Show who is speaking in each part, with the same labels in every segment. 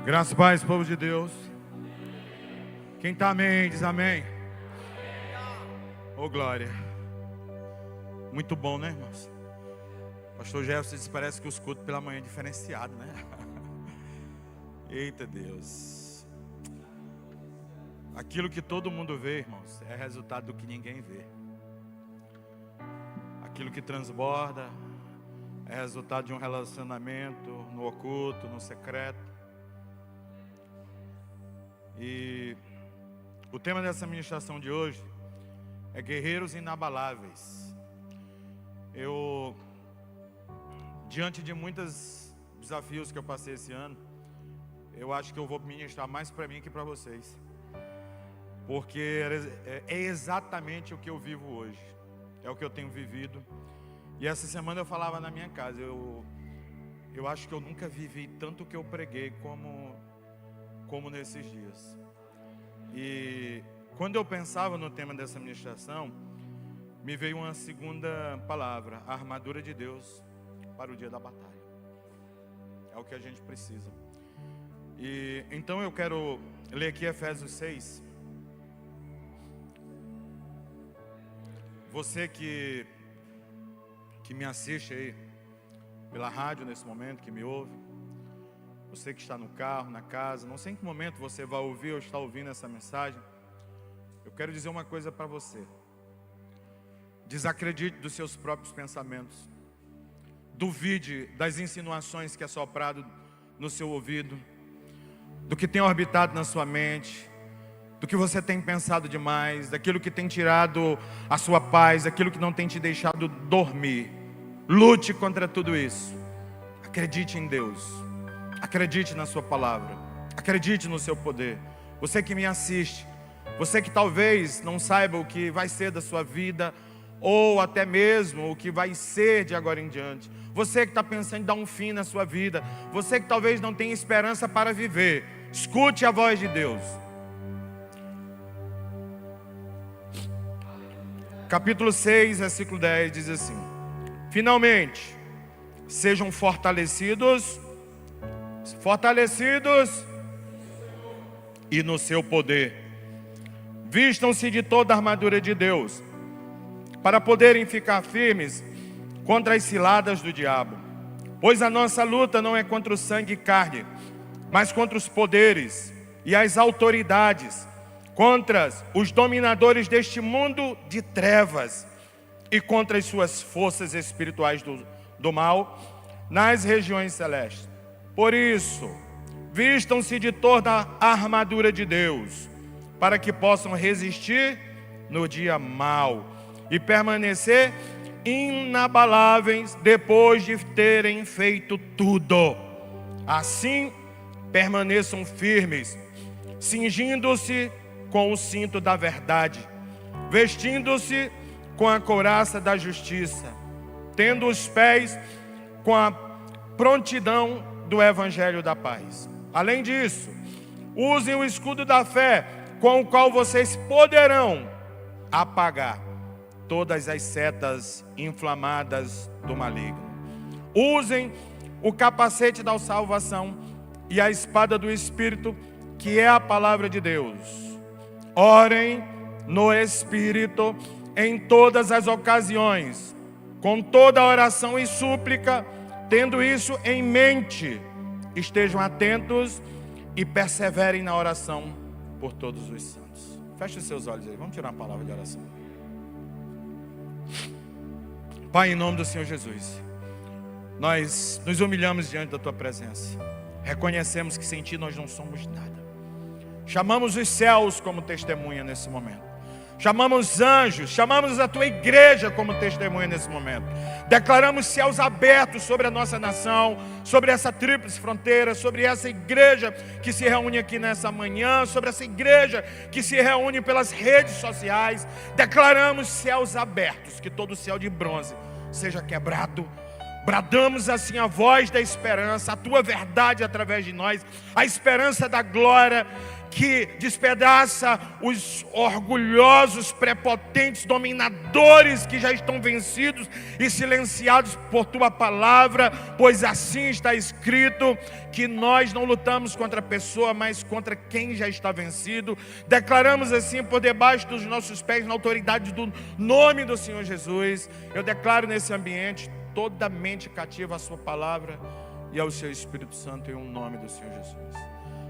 Speaker 1: Graças e paz, povo de Deus. Quem está amém, diz amém. Ô glória. Muito bom, né, irmãos? Pastor Jefferson disse, parece que os cultos pela manhã é diferenciado, né? Eita Deus. Aquilo que todo mundo vê, irmãos, é resultado do que ninguém vê. Aquilo que transborda é resultado de um relacionamento no oculto, no secreto. E o tema dessa ministração de hoje é guerreiros inabaláveis. Diante de muitos desafios que eu passei esse ano, eu acho que eu vou ministrar mais para mim que para vocês, porque é exatamente o que eu vivo hoje, é o que eu tenho vivido. E essa semana eu falava na minha casa, eu acho que eu nunca vivi tanto o que eu preguei como nesses dias. E quando eu pensava no tema dessa ministração, me veio uma segunda palavra: a armadura de Deus para o dia da batalha. É o que a gente precisa. E então eu quero ler aqui Efésios 6. Você que me assiste aí pela rádio nesse momento, que me ouve, você que está no carro, na casa, não sei em que momento você vai ouvir ou está ouvindo essa mensagem, eu quero dizer uma coisa para você: desacredite dos seus próprios pensamentos, duvide das insinuações que é soprado no seu ouvido, do que tem orbitado na sua mente, do que você tem pensado demais, daquilo que tem tirado a sua paz, daquilo que não tem te deixado dormir. Lute contra tudo isso. Acredite em Deus, acredite na sua palavra, acredite no seu poder. Você que me assiste, você que talvez não saiba o que vai ser da sua vida, ou até mesmo o que vai ser de agora em diante, você que está pensando em dar um fim na sua vida, você que talvez não tenha esperança para viver, escute a voz de Deus. Capítulo 6, versículo 10 diz assim: finalmente, sejam fortalecidos e no seu poder. Vistam-se de toda a armadura de Deus, para poderem ficar firmes contra as ciladas do diabo. Pois a nossa luta não é contra o sangue e carne, mas contra os poderes e as autoridades, contra os dominadores deste mundo de trevas e contra as suas forças espirituais do mal nas regiões celestes. Por isso, vistam-se de toda a armadura de Deus, para que possam resistir no dia mau e permanecer inabaláveis depois de terem feito tudo. Assim, permaneçam firmes, cingindo-se com o cinto da verdade, vestindo-se com a couraça da justiça, tendo os pés com a prontidão do evangelho da paz. Além disso, usem o escudo da fé, com o qual vocês poderão apagar todas as setas inflamadas do maligno. Usem o capacete da salvação e a espada do Espírito, que é a palavra de Deus. Orem no Espírito em todas as ocasiões, com toda oração e súplica, tendo isso em mente, estejam atentos e perseverem na oração por todos os santos. Feche os seus olhos aí, vamos tirar uma palavra de oração. Pai, em nome do Senhor Jesus, nós nos humilhamos diante da Tua presença, reconhecemos que sem Ti nós não somos nada. Chamamos os céus como testemunha nesse momento, chamamos anjos, chamamos a Tua igreja como testemunha nesse momento. Declaramos céus abertos sobre a nossa nação, sobre essa tríplice fronteira, sobre essa igreja que se reúne aqui nessa manhã, sobre essa igreja que se reúne pelas redes sociais. Declaramos céus abertos, que todo céu de bronze seja quebrado Bradamos assim a voz da esperança, a tua verdade através de nós, a esperança da glória que despedaça os orgulhosos, prepotentes, dominadores que já estão vencidos e silenciados por tua palavra, pois assim está escrito que nós não lutamos contra a pessoa, mas contra quem já está vencido. Declaramos assim por debaixo dos nossos pés, na autoridade do nome do Senhor Jesus. Eu declaro nesse ambiente toda mente cativa à sua palavra e ao seu Espírito Santo, em nome do Senhor Jesus.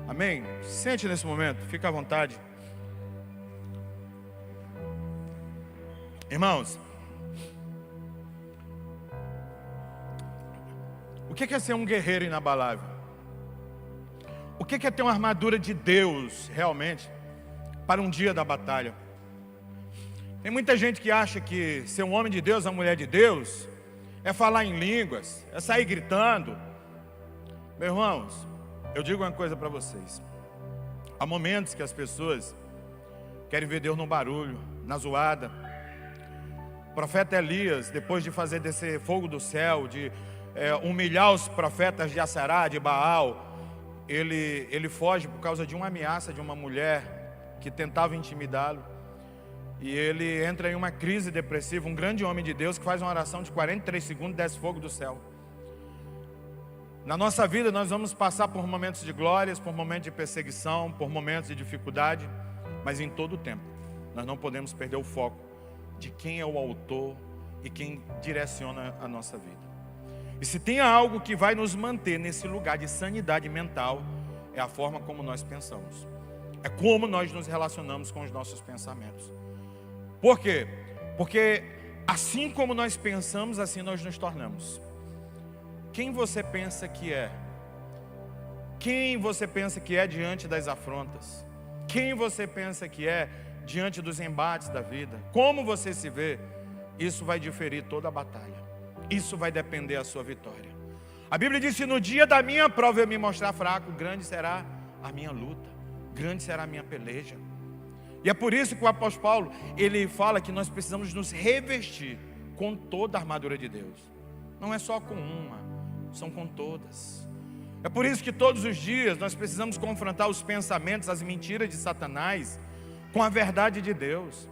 Speaker 1: Amém? Sente nesse momento, fica à vontade. Irmãos, o que é ser um guerreiro inabalável? O que é ter uma armadura de Deus realmente para um dia da batalha? Tem muita gente que acha que ser um homem de Deus, uma mulher de Deus, é falar em línguas, é sair gritando. Meus irmãos, eu digo uma coisa para vocês. Há momentos que as pessoas querem ver Deus no barulho, na zoada. O profeta Elias, depois de fazer descer fogo do céu, de humilhar os profetas de Asserá, de Baal, ele foge por causa de uma ameaça de uma mulher que tentava intimidá-lo. E ele entra em uma crise depressiva. Um grande homem de Deus que faz uma oração de 43 segundos e desce fogo do céu. Na nossa vida nós vamos passar por momentos de glórias, por momentos de perseguição, por momentos de dificuldade, mas em todo o tempo nós não podemos perder o foco de quem é o autor e quem direciona a nossa vida. E se tem algo que vai nos manter nesse lugar de sanidade mental, é a forma como nós pensamos. É como nós nos relacionamos com os nossos pensamentos. Por quê? Porque assim como nós pensamos, assim nós nos tornamos. Quem você pensa que é? Quem você pensa que é diante das afrontas? Quem você pensa que é diante dos embates da vida? Como você se vê? Isso vai diferir toda a batalha. Isso vai depender da sua vitória. A Bíblia diz que no dia da minha prova eu me mostrar fraco, grande será a minha luta, grande será a minha peleja. E é por isso que o apóstolo Paulo, ele fala que nós precisamos nos revestir com toda a armadura de Deus. Não é só com uma, são com todas. É por isso que todos os dias nós precisamos confrontar os pensamentos, as mentiras de Satanás com a verdade de Deus.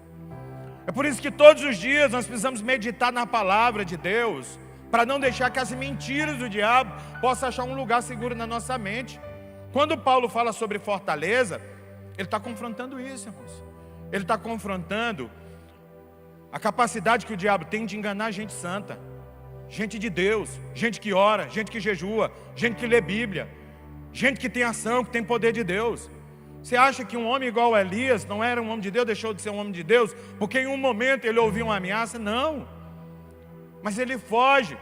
Speaker 1: É por isso que todos os dias nós precisamos meditar na palavra de Deus, para não deixar que as mentiras do diabo possam achar um lugar seguro na nossa mente. Quando Paulo fala sobre fortaleza, ele está confrontando isso, irmãos. Ele está confrontando a capacidade que o diabo tem de enganar gente santa, gente de Deus, gente que ora, gente que jejua, gente que lê Bíblia, gente que tem ação, que tem poder de Deus. Você acha que um homem igual a Elias não era um homem de Deus, deixou de ser um homem de Deus, porque em um momento ele ouviu uma ameaça? Não. Mas ele foge.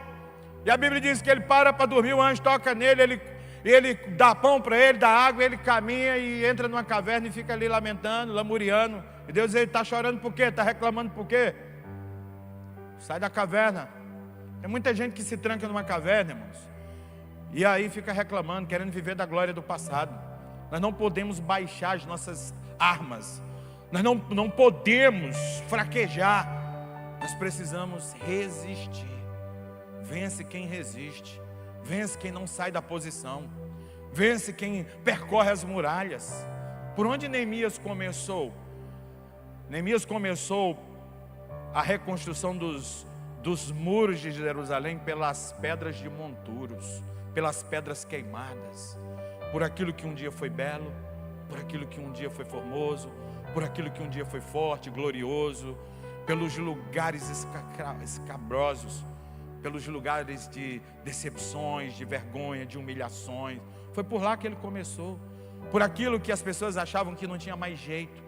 Speaker 1: E a Bíblia diz que ele para dormir, o anjo toca nele, ele dá pão para ele, dá água, ele caminha e entra numa caverna e fica ali lamentando, lamuriando. E Deus, ele está chorando por quê? Está reclamando por quê? Sai da caverna. Tem muita gente que se tranca numa caverna, irmãos, e aí fica reclamando, querendo viver da glória do passado. Nós não podemos baixar as nossas armas. Nós não podemos fraquejar. Nós precisamos resistir. Vence quem resiste. Vence quem não sai da posição. Vence quem percorre as muralhas. Por onde Neemias começou? Neemias começou a reconstrução dos muros de Jerusalém pelas pedras de monturos, pelas pedras queimadas, por aquilo que um dia foi belo, por aquilo que um dia foi formoso, por aquilo que um dia foi forte, glorioso, pelos lugares escabrosos, pelos lugares de decepções, de vergonha, de humilhações. Foi por lá que ele começou. Por aquilo que as pessoas achavam que não tinha mais jeito,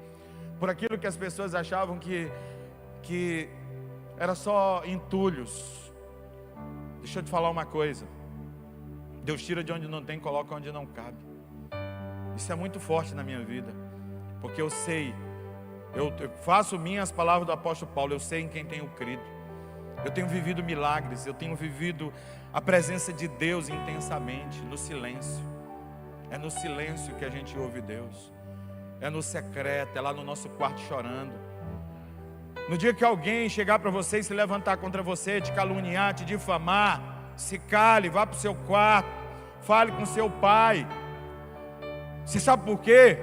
Speaker 1: por aquilo que as pessoas achavam que era só entulhos. Deixa eu te falar uma coisa. Deus tira de onde não tem, coloca onde não cabe. Isso é muito forte na minha vida, porque eu sei, eu faço minhas palavras do apóstolo Paulo, eu sei em quem tenho crido. Eu tenho vivido milagres, eu tenho vivido a presença de Deus intensamente, no silêncio. É no silêncio que a gente ouve Deus. É no secreto, é lá no nosso quarto chorando. No dia que alguém chegar para você e se levantar contra você, te caluniar, te difamar, se cale, vá para o seu quarto, fale com seu pai. Você sabe por quê?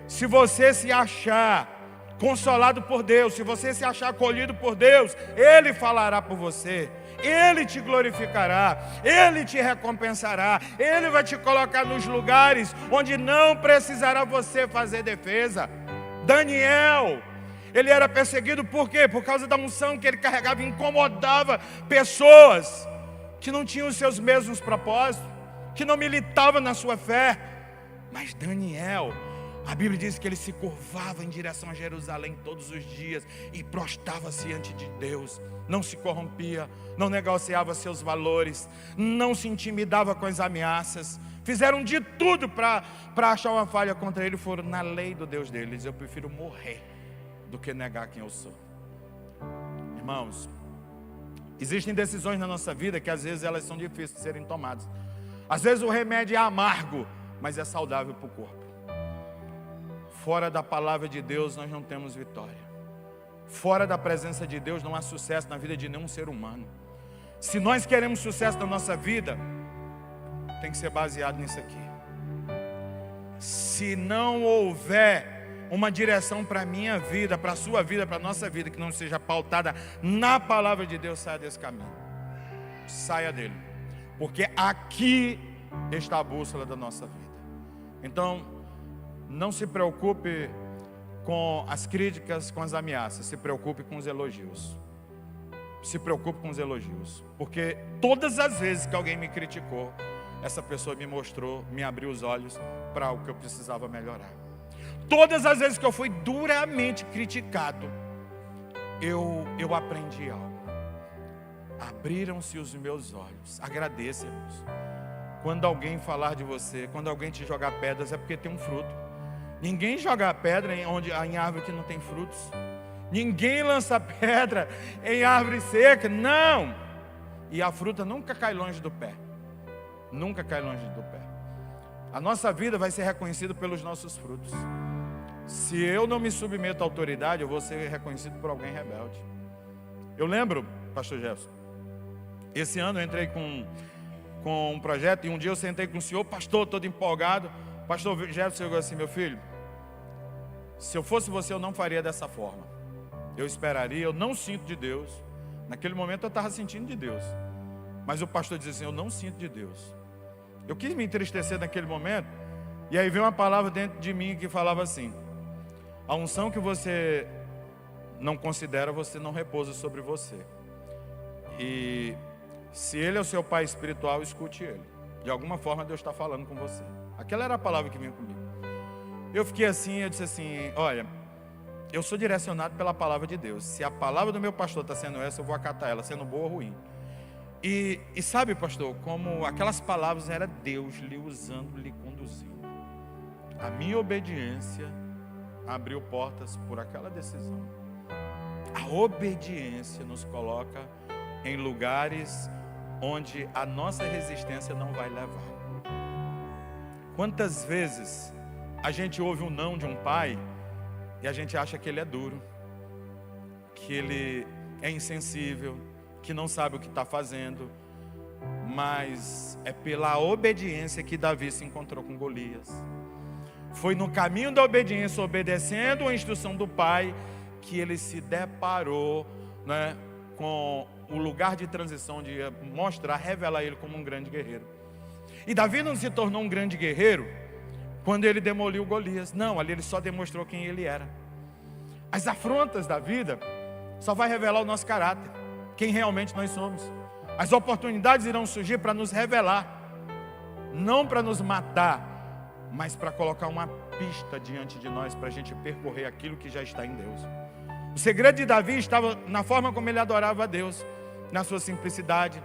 Speaker 1: Se você se achar consolado por Deus, se você se achar acolhido por Deus, Ele falará por você, Ele te glorificará, Ele te recompensará, Ele vai te colocar nos lugares onde não precisará você fazer defesa. Daniel, ele era perseguido por quê? Por causa da unção que ele carregava e incomodava pessoas que não tinham os seus mesmos propósitos, que não militavam na sua fé. Mas Daniel, a Bíblia diz que ele se curvava em direção a Jerusalém todos os dias e prostrava-se diante de Deus. Não se corrompia, não negociava seus valores, não se intimidava com as ameaças. Fizeram de tudo para achar uma falha contra ele. Foram na lei do Deus deles. Eu prefiro morrer do que negar quem eu sou. Irmãos, existem decisões na nossa vida que às vezes elas são difíceis de serem tomadas. Às vezes o remédio é amargo, mas é saudável para o corpo. Fora da palavra de Deus nós não temos vitória. Fora da presença de Deus não há sucesso na vida de nenhum ser humano. Se nós queremos sucesso na nossa vida, tem que ser baseado nisso aqui. Se não houver uma direção para a minha vida, para a sua vida, para a nossa vida, que não seja pautada na palavra de Deus, saia desse caminho. Saia dele. Porque aqui está a bússola da nossa vida. Então, não se preocupe com as críticas, com as ameaças. Se preocupe com os elogios. Se preocupe com os elogios. Porque todas as vezes que alguém me criticou, essa pessoa me mostrou, me abriu os olhos para o que eu precisava melhorar. Todas as vezes que eu fui duramente criticado, eu aprendi algo. Abriram-se os meus olhos. Agradeça, irmãos. Quando alguém falar de você, quando alguém te jogar pedras, é porque tem um fruto. Ninguém joga pedra em árvore que não tem frutos. Ninguém lança pedra em árvore seca. Não! E a fruta nunca cai longe do pé. Nunca cai longe do pé. A nossa vida vai ser reconhecida pelos nossos frutos. Se eu não me submeto à autoridade, eu vou ser reconhecido por alguém rebelde. Eu lembro, pastor Jefferson, esse ano eu entrei com um projeto, e um dia eu sentei com o senhor, pastor, todo empolgado. Pastor Jefferson chegou assim: meu filho, se eu fosse você, eu não faria dessa forma. Eu esperaria, eu não sinto de Deus. Naquele momento eu estava sentindo de Deus, mas o pastor dizia assim: eu não sinto de Deus. Eu quis me entristecer naquele momento, e aí veio uma palavra dentro de mim que falava assim: a unção que você não considera, você não repousa sobre você. E se Ele é o seu pai espiritual, escute Ele. De alguma forma Deus está falando com você. Aquela era a palavra que vinha comigo. Eu fiquei assim, eu disse assim: olha, eu sou direcionado pela palavra de Deus. Se a palavra do meu pastor está sendo essa, eu vou acatar ela, sendo boa ou ruim. E sabe, pastor, como aquelas palavras era Deus lhe usando, lhe conduzindo. A minha obediência abriu portas por aquela decisão. A obediência nos coloca em lugares onde a nossa resistência não vai levar. Quantas vezes a gente ouve um não de um pai e a gente acha que ele é duro, que ele é insensível, que não sabe o que está fazendo, mas é pela obediência que Davi se encontrou com Golias. Foi no caminho da obediência, obedecendo a instrução do pai, que ele se deparou, né, com o lugar de transição, de mostrar, revelar ele como um grande guerreiro. E Davi não se tornou um grande guerreiro quando ele demoliu Golias. Não, ali ele só demonstrou quem ele era. As afrontas da vida só vai revelar o nosso caráter, quem realmente nós somos. As oportunidades irão surgir para nos revelar, não para nos matar, mas para colocar uma pista diante de nós, para a gente percorrer aquilo que já está em Deus. O segredo de Davi estava na forma como ele adorava a Deus, na sua simplicidade,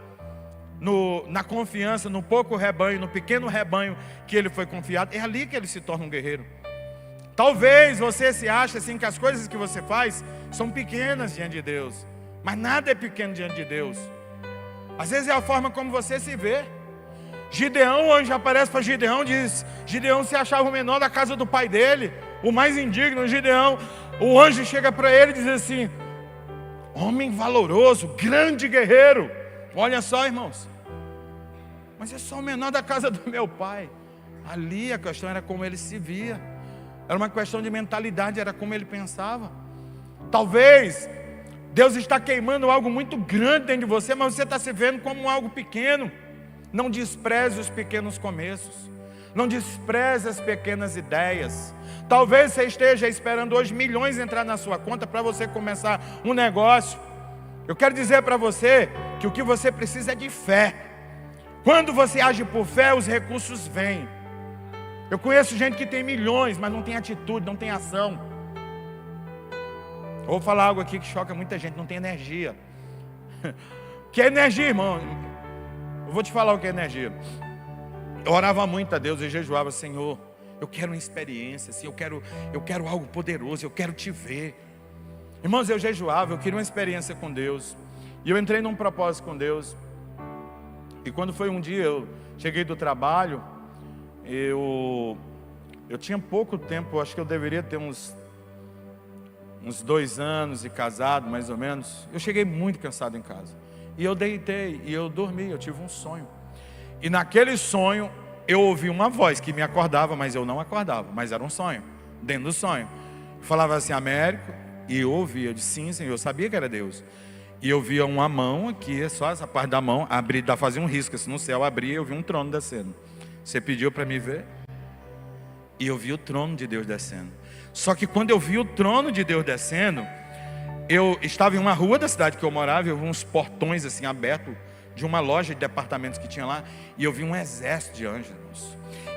Speaker 1: na confiança, no pouco rebanho, no pequeno rebanho que ele foi confiado. É ali que ele se torna um guerreiro. Talvez você se ache assim que as coisas que você faz são pequenas diante de Deus, mas nada é pequeno diante de Deus. Às vezes é a forma como você se vê. Gideão, o anjo aparece para Gideão, diz: Gideão se achava o menor da casa do pai dele, o mais indigno. Gideão, o anjo chega para ele e diz assim: homem valoroso, grande guerreiro. Olha só, irmãos,
Speaker 2: Mas eu sou o menor da casa do meu pai. Ali a questão era como ele se via. Era uma questão de mentalidade, era como ele pensava. Talvez Deus está queimando algo muito grande dentro de você, mas você está se vendo como algo pequeno. Não despreze os pequenos começos. Não despreze as pequenas ideias. Talvez você esteja esperando hoje milhões entrar na sua conta para você começar um negócio. Eu quero dizer para você que o que você precisa é de fé. Quando você age por fé, os recursos vêm. Eu conheço gente que tem milhões, mas não tem atitude, não tem ação. Eu vou falar algo aqui que choca muita gente, não tem energia. Que é energia, irmão? Eu vou te falar o que é energia. Eu orava muito a Deus e jejuava: Senhor, eu quero uma experiência, assim, eu quero algo poderoso, eu quero te ver. Irmãos, eu jejuava, eu queria uma experiência com Deus. E eu entrei num propósito com Deus. E quando foi um dia, eu cheguei do trabalho, eu tinha pouco tempo, acho que eu deveria ter uns 2 anos de casado, mais ou menos. Eu cheguei muito cansado em casa. E eu deitei, e eu dormi, eu tive um sonho. E naquele sonho, eu ouvi uma voz que me acordava, mas eu não acordava. Mas era um sonho, dentro do sonho. Falava assim: Américo. E eu ouvia, eu disse: sim, Senhor, eu sabia que era Deus. E eu via uma mão aqui, só essa parte da mão, fazia um risco, assim, no céu abria, eu vi um trono descendo. Você pediu para me ver? E eu vi o trono de Deus descendo. Só que quando eu vi o trono de Deus descendo, eu estava em uma rua da cidade que eu morava, eu vi uns portões assim abertos de uma loja de departamentos que tinha lá, e eu vi um exército de anjos.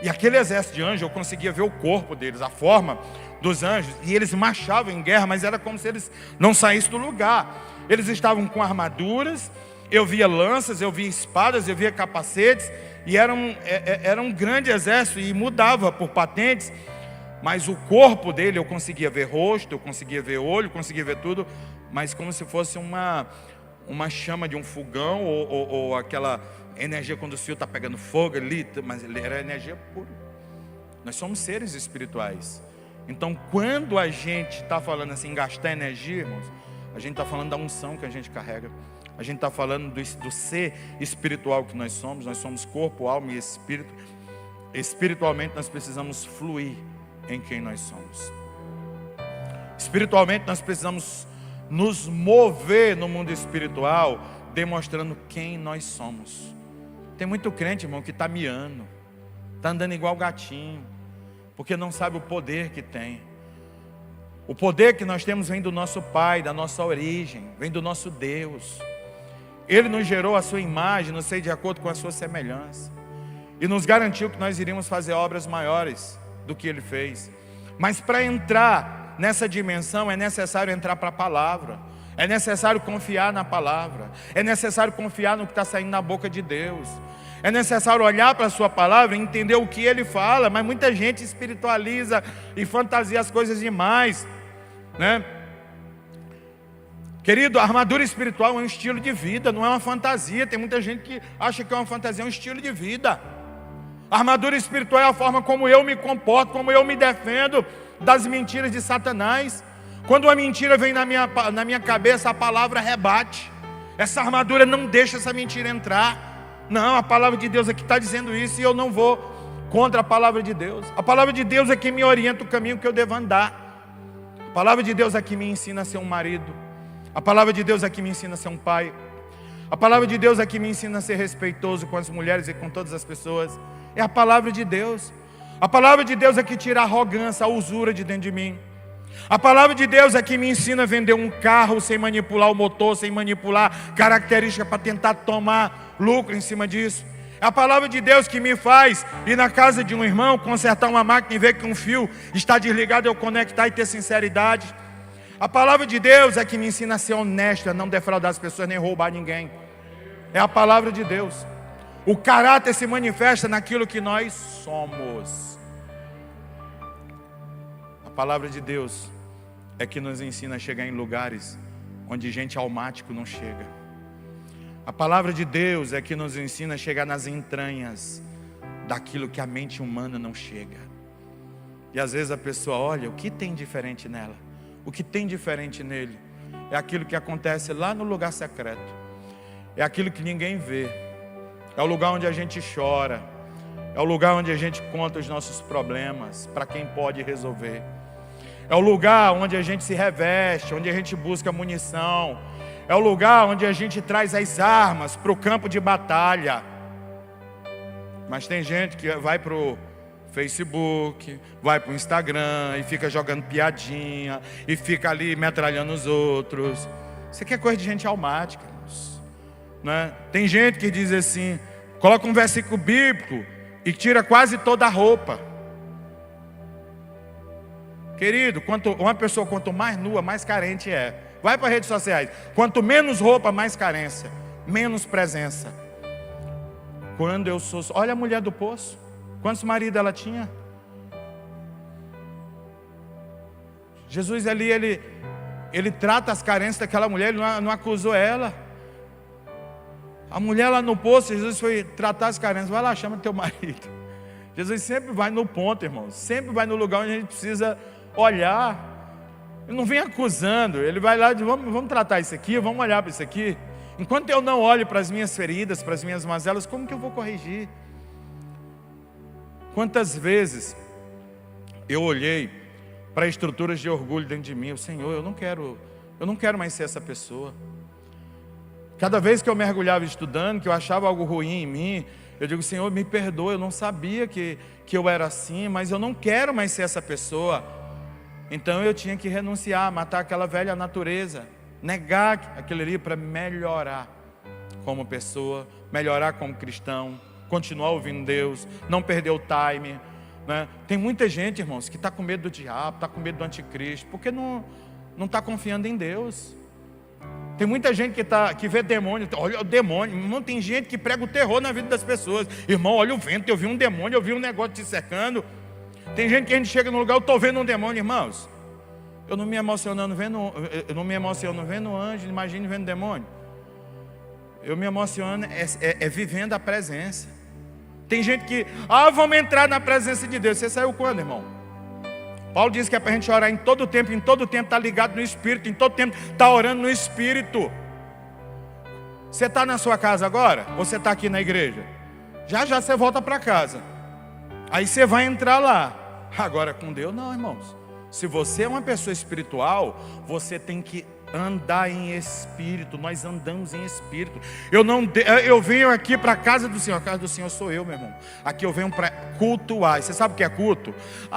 Speaker 2: E aquele exército de anjos, eu conseguia ver o corpo deles, a forma dos anjos, e eles marchavam em guerra, mas era como se eles não saíssem do lugar. Eles estavam com armaduras, eu via lanças, eu via espadas, eu via capacetes, e era um grande exército, e mudava por patentes, mas o corpo dele eu conseguia ver rosto, eu conseguia ver olho, eu conseguia ver tudo, mas como se fosse uma chama de um fogão, ou aquela energia quando o fio está pegando fogo ali, mas ele era energia pura. Nós somos seres espirituais. Então quando a gente está falando assim, gastar energia, irmãos, a gente está falando da unção que a gente carrega. A gente está falando do ser espiritual que nós somos corpo, alma e espírito. Espiritualmente nós precisamos fluir em quem nós somos. Espiritualmente nós precisamos nos mover no mundo espiritual, demonstrando quem nós somos. Tem muito crente, irmão, que está miando, está andando igual gatinho, porque não sabe o poder que tem. O poder que nós temos vem do nosso Pai, da nossa origem, vem do nosso Deus. Ele nos gerou a sua imagem, nos fez de acordo com a sua semelhança, e nos garantiu que nós iríamos fazer obras maiores do que Ele fez. Mas para entrar nessa dimensão é necessário entrar para a palavra, é necessário confiar na palavra, é necessário confiar no que está saindo da boca de Deus, é necessário olhar para a sua palavra e entender o que Ele fala. Mas muita gente espiritualiza e fantasia as coisas demais, né? Querido, a armadura espiritual é um estilo de vida, não é uma fantasia. Tem muita gente que acha que é uma fantasia, é um estilo de vida. A armadura espiritual é a forma como eu me comporto, como eu me defendo das mentiras de Satanás. Quando uma mentira vem na minha cabeça, a palavra rebate. Essa armadura não deixa essa mentira entrar. Não, a palavra de Deus aqui está dizendo isso, e eu não vou contra a palavra de Deus. A palavra de Deus é que me orienta o caminho que eu devo andar. A palavra de Deus é que me ensina a ser um marido. A palavra de Deus é que me ensina a ser um pai. A palavra de Deus é que me ensina a ser respeitoso com as mulheres e com todas as pessoas. É a palavra de Deus. A palavra de Deus é que tira a arrogância, a usura de dentro de mim. A palavra de Deus é que me ensina a vender um carro sem manipular o motor, sem manipular características para tentar tomar lucro em cima disso. É a palavra de Deus que me faz ir na casa de um irmão, consertar uma máquina e ver que um fio está desligado, eu conectar e ter sinceridade. A palavra de Deus é que me ensina a ser honesto, a não defraudar as pessoas, nem roubar ninguém. É a palavra de Deus. O caráter se manifesta naquilo que nós somos. A palavra de Deus é que nos ensina a chegar em lugares onde gente almático não chega. A palavra de Deus é que nos ensina a chegar nas entranhas daquilo que a mente humana não chega. E às vezes a pessoa olha, o que tem diferente nela? O que tem diferente nele? É aquilo que acontece lá no lugar secreto. É aquilo que ninguém vê. É o lugar onde a gente chora. É o lugar onde a gente conta os nossos problemas para quem pode resolver. É o lugar onde a gente se reveste, onde a gente busca munição. É o lugar onde a gente traz as armas para o campo de batalha. Mas tem gente que vai para o Facebook, vai para o Instagram e fica jogando piadinha e fica ali metralhando os outros. Isso aqui é coisa de gente almática, né? Tem gente que diz assim, coloca um versículo bíblico e tira quase toda a roupa. Querido, uma pessoa quanto mais nua, mais carente é. Vai para as redes sociais. Quanto menos roupa, mais carência, menos presença. Quando eu sou... Olha a mulher do poço. Quantos maridos ela tinha? Jesus ali, ele trata as carências daquela mulher, ele não acusou ela. A mulher lá no poço, Jesus foi tratar as carências. Vai lá, chama teu marido. Jesus sempre vai no ponto, irmãos. Sempre vai no lugar onde a gente precisa olhar. Ele não vem acusando. Ele vai lá e diz, vamos tratar isso aqui, vamos olhar para isso aqui. Enquanto eu não olho para as minhas feridas, para as minhas mazelas, como que eu vou corrigir? Quantas vezes eu olhei para estruturas de orgulho dentro de mim, Senhor, eu não quero mais ser essa pessoa. Cada vez que eu mergulhava estudando, que eu achava algo ruim em mim, eu digo, Senhor, me perdoa, eu não sabia que eu era assim, mas eu não quero mais ser essa pessoa. Então eu tinha que renunciar, matar aquela velha natureza, negar aquilo ali para melhorar como pessoa, melhorar como cristão, continuar ouvindo Deus, não perder o time, né? Tem muita gente, irmãos, que está com medo do diabo, está com medo do anticristo, porque não está confiando em Deus. Tem muita gente que vê demônio, olha o demônio, irmão, tem gente que prega o terror na vida das pessoas. Irmão, olha o vento, eu vi um demônio, eu vi um negócio te cercando. Tem gente que a gente chega no lugar, eu estou vendo um demônio, irmãos. Eu não me emociono vendo anjo, imagine vendo demônio. Eu me emociono vivendo a presença. Tem gente que, vamos entrar na presença de Deus. Você saiu quando, irmão? Paulo diz que é para a gente orar em todo tempo está ligado no Espírito, em todo tempo está orando no Espírito. Você está na sua casa agora? Ou você está aqui na igreja? Já você volta para casa. Aí você vai entrar lá. Agora com Deus não, irmãos. Se você é uma pessoa espiritual, você tem que andar em espírito. Nós andamos em espírito. Eu venho aqui para a casa do Senhor. A casa do Senhor sou eu, meu irmão. Aqui eu venho para cultuar. Você sabe o que é culto?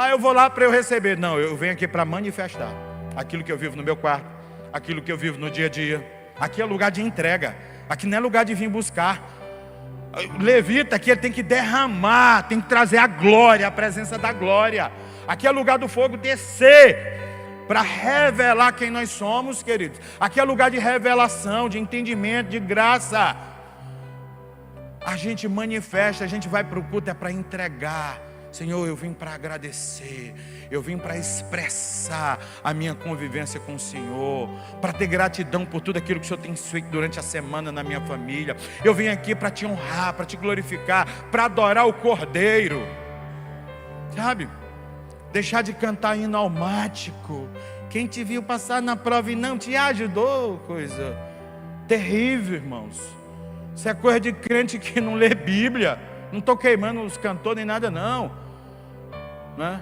Speaker 2: Eu vou lá para eu receber. Não, eu venho aqui para manifestar aquilo que eu vivo no meu quarto, aquilo que eu vivo no dia a dia. Aqui é lugar de entrega. Aqui não é lugar de vir buscar. O levita aqui, ele tem que derramar, tem que trazer a glória, a presença da glória. Aqui é lugar do fogo descer para revelar quem nós somos, queridos. Aqui é lugar de revelação, de entendimento, de graça. A gente manifesta, a gente vai para o culto, é para entregar. Senhor, eu vim para agradecer, eu vim para expressar a minha convivência com o Senhor, para ter gratidão por tudo aquilo que o Senhor tem feito durante a semana na minha família. Eu vim aqui para te honrar, para te glorificar, para adorar o Cordeiro, sabe? Deixar de cantar hino almático. Quem te viu passar na prova e não te ajudou, coisa terrível, irmãos. Isso é coisa de crente que não lê Bíblia. Não estou queimando os cantores nem nada não, né?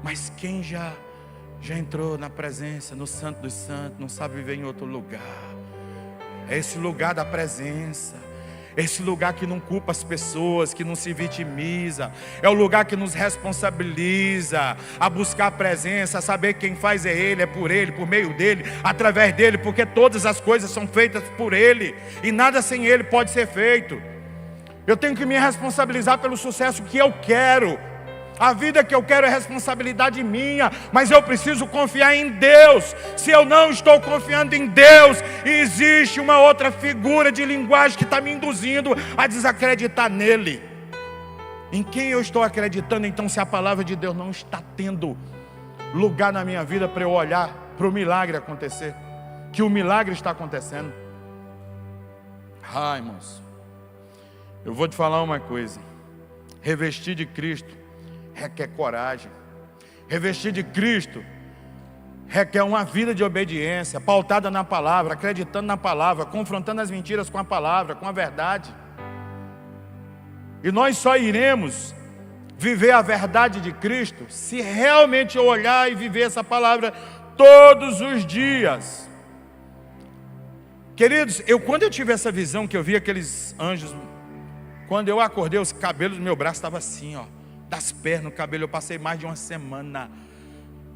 Speaker 2: Mas quem já entrou na presença, no Santo dos Santos, não sabe viver em outro lugar. É esse lugar da presença. Esse lugar que não culpa as pessoas, que não se vitimiza. É o lugar que nos responsabiliza a buscar a presença, a saber que quem faz é Ele, é por Ele, por meio dEle, através dEle, porque todas as coisas são feitas por Ele, e nada sem Ele pode ser feito. Eu tenho que me responsabilizar pelo sucesso que eu quero. A vida que eu quero é responsabilidade minha, mas eu preciso confiar em Deus. Se eu não estou confiando em Deus, existe uma outra figura de linguagem que está me induzindo a desacreditar nele. Em quem eu estou acreditando então, se a palavra de Deus não está tendo lugar na minha vida para eu olhar para o milagre acontecer? Que o milagre está acontecendo. Irmãos, eu vou te falar uma coisa. Revestir de Cristo requer coragem. Revestir de Cristo requer uma vida de obediência, pautada na palavra, acreditando na palavra, confrontando as mentiras com a palavra, com a verdade. E nós só iremos viver a verdade de Cristo se realmente olhar e viver essa palavra todos os dias. Queridos, quando eu tive essa visão, que eu vi aqueles anjos, quando eu acordei, os cabelos do meu braço estavam assim, ó, das pernas, o cabelo, eu passei mais de uma semana,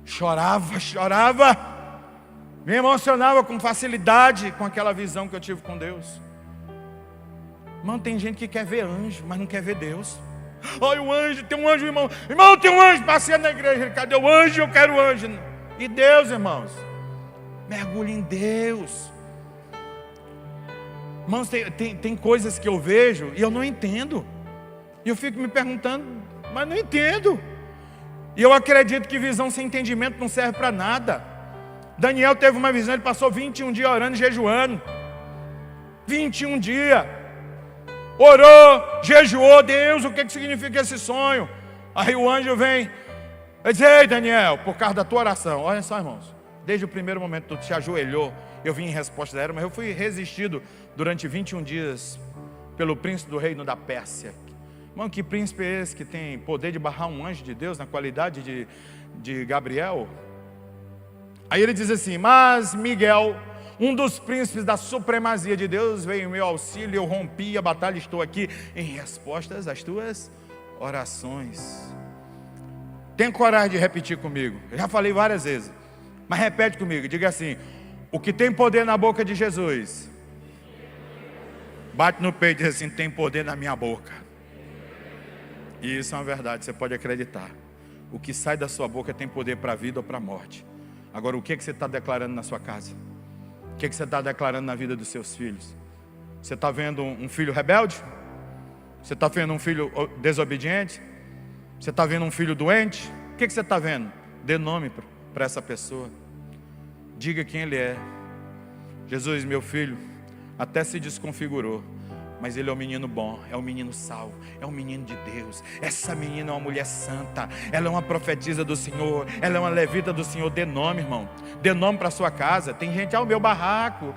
Speaker 2: chorava, me emocionava com facilidade com aquela visão que eu tive com Deus. Irmão, tem gente que quer ver anjo, mas não quer ver Deus. Olha o anjo, tem um anjo, irmão, tem um anjo passeando na igreja, cadê o anjo? Eu quero o anjo. E Deus, irmãos, mergulhe em Deus. Irmãos, tem coisas que eu vejo e eu não entendo. E eu fico me perguntando, mas não entendo. E eu acredito que visão sem entendimento não serve para nada. Daniel teve uma visão, ele passou 21 dias orando e jejuando. 21 dias. Orou, jejuou. Deus, o que significa esse sonho? Aí o anjo vem, ele diz: ei Daniel, por causa da tua oração. Olha só, irmãos, desde o primeiro momento tu te ajoelhou, eu vim em resposta da era, mas eu fui resistido durante 21 dias pelo príncipe do reino da Pérsia. Irmão, que príncipe é esse que tem poder de barrar um anjo de Deus na qualidade de Gabriel? Aí ele diz assim: mas Miguel, um dos príncipes da supremacia de Deus, veio em meu auxílio, eu rompi a batalha, estou aqui em respostas às tuas orações. Tem coragem de repetir comigo? Eu já falei várias vezes, mas repete comigo, diga assim: o que tem poder na boca de Jesus, bate no peito e diz assim: tem poder na minha boca. E isso é uma verdade, você pode acreditar. O que sai da sua boca tem poder para a vida ou para a morte. Agora, o que você está declarando na sua casa? O que você está declarando na vida dos seus filhos? Você está vendo um filho rebelde? Você está vendo um filho desobediente? Você está vendo um filho doente? O que você está vendo? Dê nome para essa pessoa. Diga quem ele é. Jesus, meu filho, até se desconfigurou, mas ele é um menino bom, é um menino salvo, é um menino de Deus. Essa menina é uma mulher santa, ela é uma profetisa do Senhor, ela é uma levita do Senhor. Dê nome, irmão, dê nome para sua casa. Tem gente: o meu barraco,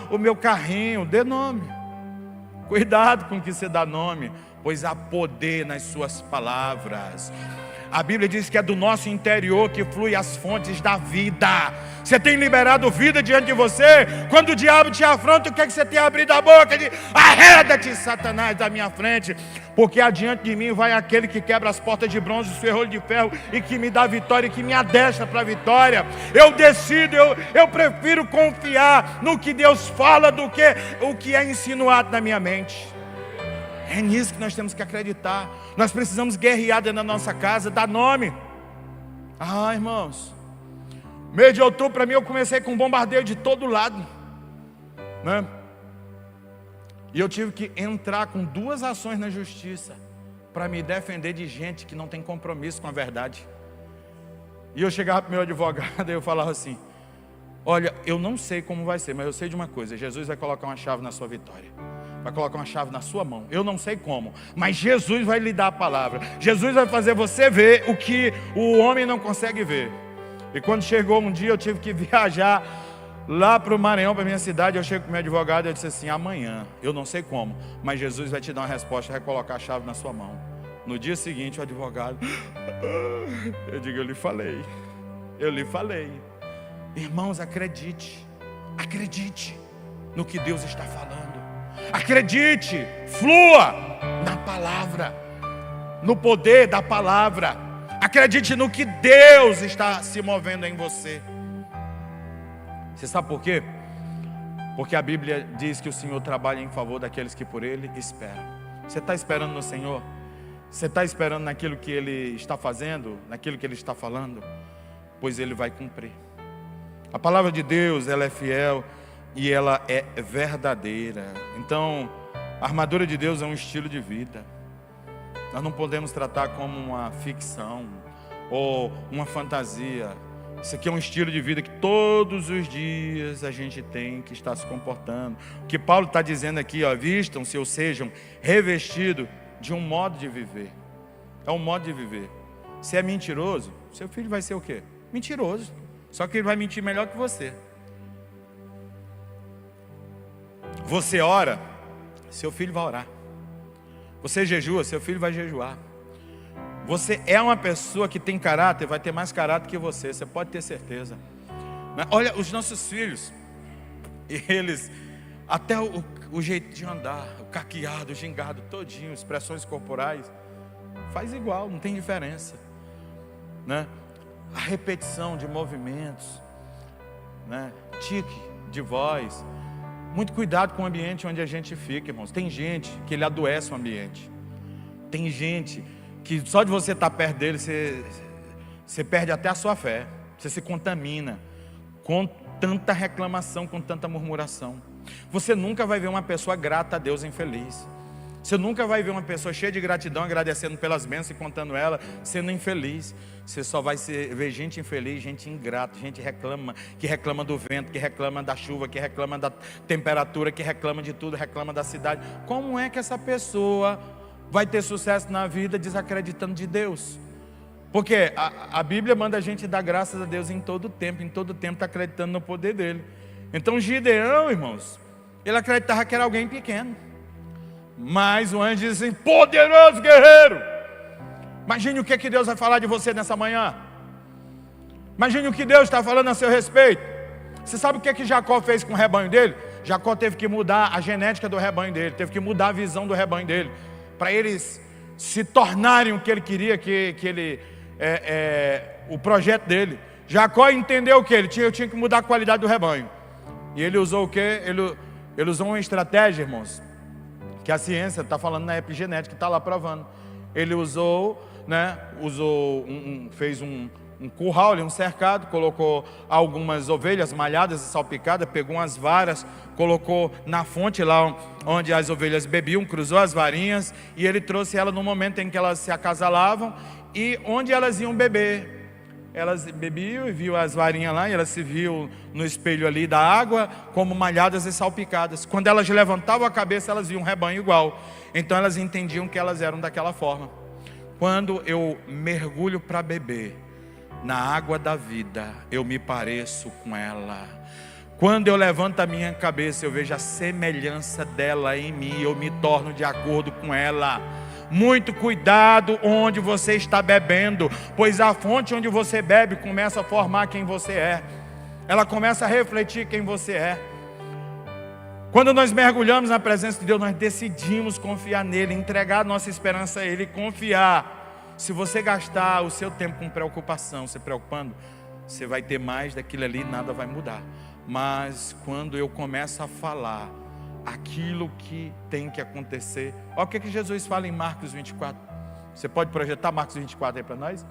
Speaker 2: o meu carrinho. Dê nome. Cuidado com o que você dá nome, pois há poder nas suas palavras. A Bíblia diz que é do nosso interior que flui as fontes da vida. Você tem liberado vida diante de você? Quando o diabo te afronta, o que é que você tem abrido a boca? De arreda-te, Satanás, da minha frente, porque adiante de mim vai aquele que quebra as portas de bronze, os ferrolhos de ferro, e que me dá vitória, e que me adestra para a vitória. Eu decido, eu prefiro confiar no que Deus fala do que o que é insinuado na minha mente. É nisso que nós temos que acreditar. Nós precisamos guerrear dentro da nossa casa, dar nome. Irmãos, mês de outubro para mim, eu comecei com um bombardeio de todo lado, né? E eu tive que entrar com 2 ações na justiça para me defender de gente que não tem compromisso com a verdade. E eu chegava para o meu advogado e eu falava assim: olha, eu não sei como vai ser, mas eu sei de uma coisa: Jesus vai colocar uma chave na sua vitória, vai colocar uma chave na sua mão. Eu não sei como, mas Jesus vai lhe dar a palavra. Jesus vai fazer você ver o que o homem não consegue ver. E quando chegou um dia, eu tive que viajar lá para o Maranhão, para a minha cidade. Eu chego com o meu advogado e eu disse assim: amanhã, eu não sei como, mas Jesus vai te dar uma resposta, vai colocar a chave na sua mão. No dia seguinte, o advogado, eu digo: eu lhe falei. Irmãos, acredite no que Deus está falando. Acredite, flua na palavra, no poder da palavra. Acredite no que Deus está se movendo em você. Você sabe por quê? Porque a Bíblia diz que o Senhor trabalha em favor daqueles que por Ele esperam. Você está esperando no Senhor? Você está esperando naquilo que Ele está fazendo, naquilo que Ele está falando? Pois Ele vai cumprir. A palavra de Deus, ela é fiel e ela é verdadeira. Então, a armadura de Deus é um estilo de vida. Nós não podemos tratar como uma ficção ou uma fantasia. Isso aqui é um estilo de vida que todos os dias a gente tem que estar se comportando. O que Paulo está dizendo aqui, vistam-se ou sejam revestidos de um modo de viver. É um modo de viver. Se é mentiroso, seu filho vai ser o quê? Mentiroso. Só que ele vai mentir melhor que você. Você ora, seu filho vai orar. Você jejua, seu filho vai jejuar. Você é uma pessoa que tem caráter, vai ter mais caráter que você pode ter certeza. Olha, os nossos filhos, eles, até o jeito de andar, o caqueado, o gingado, todinho, expressões corporais, faz igual, não tem diferença, né? A repetição de movimentos, né? Tique de voz. Muito cuidado com o ambiente onde a gente fica, irmãos. Tem gente que ele adoece o ambiente. Tem gente que só de você estar perto dele, você perde até a sua fé. Você se contamina com tanta reclamação, com tanta murmuração. Você nunca vai ver uma pessoa grata a Deus infeliz. Você nunca vai ver uma pessoa cheia de gratidão, agradecendo pelas bênçãos e contando ela, sendo infeliz. Você só vai ver gente infeliz, gente ingrata, gente que reclama do vento, que reclama da chuva, que reclama da temperatura, que reclama de tudo, reclama da cidade. Como é que essa pessoa vai ter sucesso na vida desacreditando de Deus? Porque a Bíblia manda a gente dar graças a Deus em todo tempo está acreditando no poder dele. Então Gideão, irmãos, ele acreditava que era alguém pequeno. Mas o anjo diz assim: poderoso guerreiro. Imagine o que Deus vai falar de você nessa manhã. Imagine o que Deus está falando a seu respeito. Você sabe o que Jacó fez com o rebanho dele? Jacó teve que mudar a genética do rebanho dele, teve que mudar a visão do rebanho dele, para eles se tornarem o que ele queria, o projeto dele. Jacó entendeu o que? Eu tinha que mudar a qualidade do rebanho. E ele usou o que? Ele usou uma estratégia, irmãos, que a ciência está falando na epigenética, está lá provando. Ele usou, fez um curral, um cercado, colocou algumas ovelhas malhadas e salpicadas, pegou umas varas, colocou na fonte lá onde as ovelhas bebiam, cruzou as varinhas, e ele trouxe ela no momento em que elas se acasalavam, e onde elas iam beber. Elas bebiam e viam as varinhas lá, e elas se viam no espelho ali da água, como malhadas e salpicadas. Quando elas levantavam a cabeça, elas viam um rebanho igual. Então elas entendiam que elas eram daquela forma. Quando eu mergulho para beber na água da vida, eu me pareço com ela. Quando eu levanto a minha cabeça, eu vejo a semelhança dela em mim, eu me torno de acordo com ela. Muito cuidado onde você está bebendo, pois a fonte onde você bebe começa a formar quem você é. Ela começa a refletir quem você é. Quando nós mergulhamos na presença de Deus, nós decidimos confiar nele, entregar nossa esperança a ele, confiar. Se você gastar o seu tempo com preocupação, se preocupando, você vai ter mais daquilo ali, nada vai mudar. Mas quando eu começo a falar aquilo que tem que acontecer, olha o que Jesus fala em Marcos 24. Você pode projetar Marcos 24 aí para nós?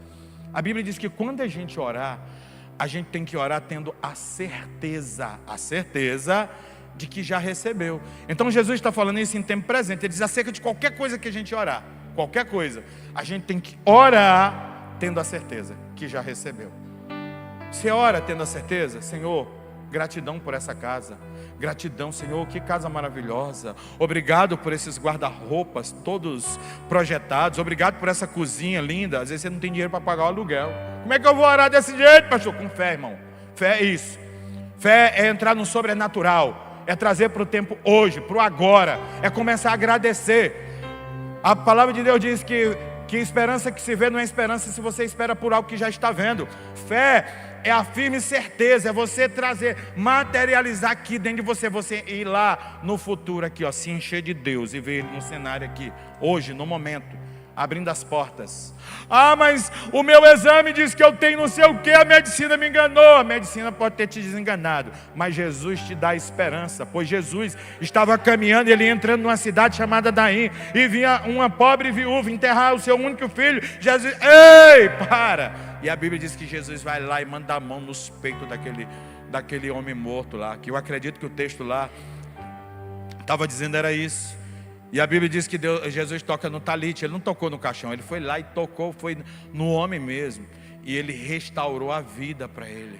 Speaker 2: A Bíblia diz que quando a gente orar, a gente tem que orar tendo a certeza de que já recebeu. Então Jesus está falando isso em tempo presente. Ele diz acerca de qualquer coisa que a gente orar, qualquer coisa, a gente tem que orar tendo a certeza que já recebeu. Você ora tendo a certeza: Senhor, gratidão por essa casa. Gratidão, Senhor, que casa maravilhosa. Obrigado por esses guarda-roupas todos projetados. Obrigado por essa cozinha linda. Às vezes você não tem dinheiro para pagar o aluguel. Como é que eu vou orar desse jeito, pastor? Com fé, irmão. Fé é isso. Fé é entrar no sobrenatural, é trazer para o tempo hoje, para o agora, é começar a agradecer. A palavra de Deus diz que esperança que se vê não é esperança se você espera por algo que já está vendo. Fé é a firme certeza, é você trazer, materializar aqui dentro de você ir lá no futuro aqui, ó, se encher de Deus e ver Ele no cenário aqui, hoje, no momento, abrindo as portas. Ah, mas o meu exame diz que eu tenho não sei o que, a medicina me enganou. A medicina pode ter te desenganado, mas Jesus te dá esperança, pois Jesus estava caminhando, ele entrando numa cidade chamada Naim, e vinha uma pobre viúva enterrar o seu único filho. Jesus, ei, para! E a Bíblia diz que Jesus vai lá e manda a mão nos peitos daquele homem morto lá, que eu acredito que o texto lá estava dizendo era isso. E a Bíblia diz que Jesus toca no talite. Ele não tocou no caixão, ele foi lá e tocou, foi no homem mesmo, e ele restaurou a vida para ele.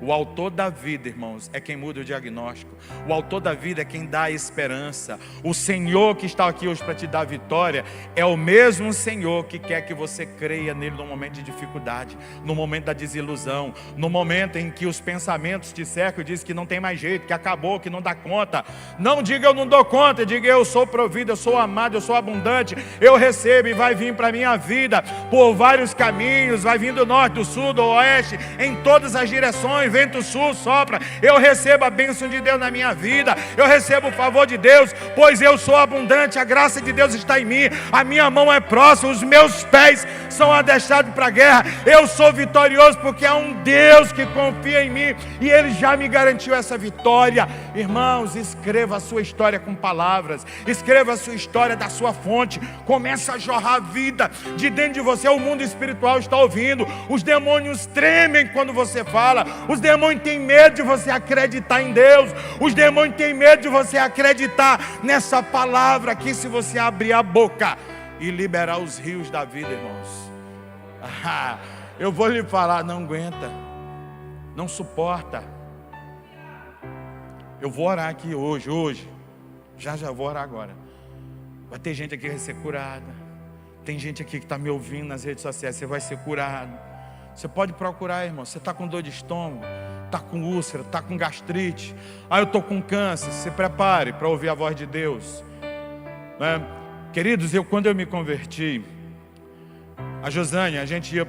Speaker 2: O autor da vida, irmãos, é quem muda o diagnóstico. O autor da vida é quem dá a esperança. O Senhor que está aqui hoje para te dar a vitória é o mesmo Senhor que quer que você creia nele no momento de dificuldade, no momento da desilusão, no momento em que os pensamentos te cercam e dizem que não tem mais jeito, que acabou, que não dá conta. Não diga eu não dou conta, diga eu sou provido, eu sou amado, eu sou abundante, eu recebo e vai vir para a minha vida por vários caminhos, vai vir do norte, do sul, do oeste, em todas as direções. Vento sul sopra, eu recebo a bênção de Deus na minha vida, eu recebo o favor de Deus, pois eu sou abundante, a graça de Deus está em mim, a minha mão é próxima, os meus pés são adestrados para a guerra, eu sou vitorioso porque há um Deus que confia em mim e Ele já me garantiu essa vitória. Irmãos, escreva a sua história com palavras, escreva a sua história da sua fonte, começa a jorrar a vida de dentro de você. O mundo espiritual está ouvindo, os demônios tremem quando você fala, os demônios têm medo de você acreditar em Deus, os demônios têm medo de você acreditar nessa palavra aqui. Se você abrir a boca e liberar os rios da vida, irmãos, eu vou lhe falar, não aguenta, não suporta. Eu vou orar aqui hoje, já vou orar agora. Vai ter gente aqui que vai ser curada, tem gente aqui que está me ouvindo nas redes sociais, você vai ser curado. Você pode procurar, irmão. Você está com dor de estômago, está com úlcera, está com gastrite. Eu estou com câncer. Se prepare para ouvir a voz de Deus, né? Queridos, quando eu me converti, a Josânia, a gente ia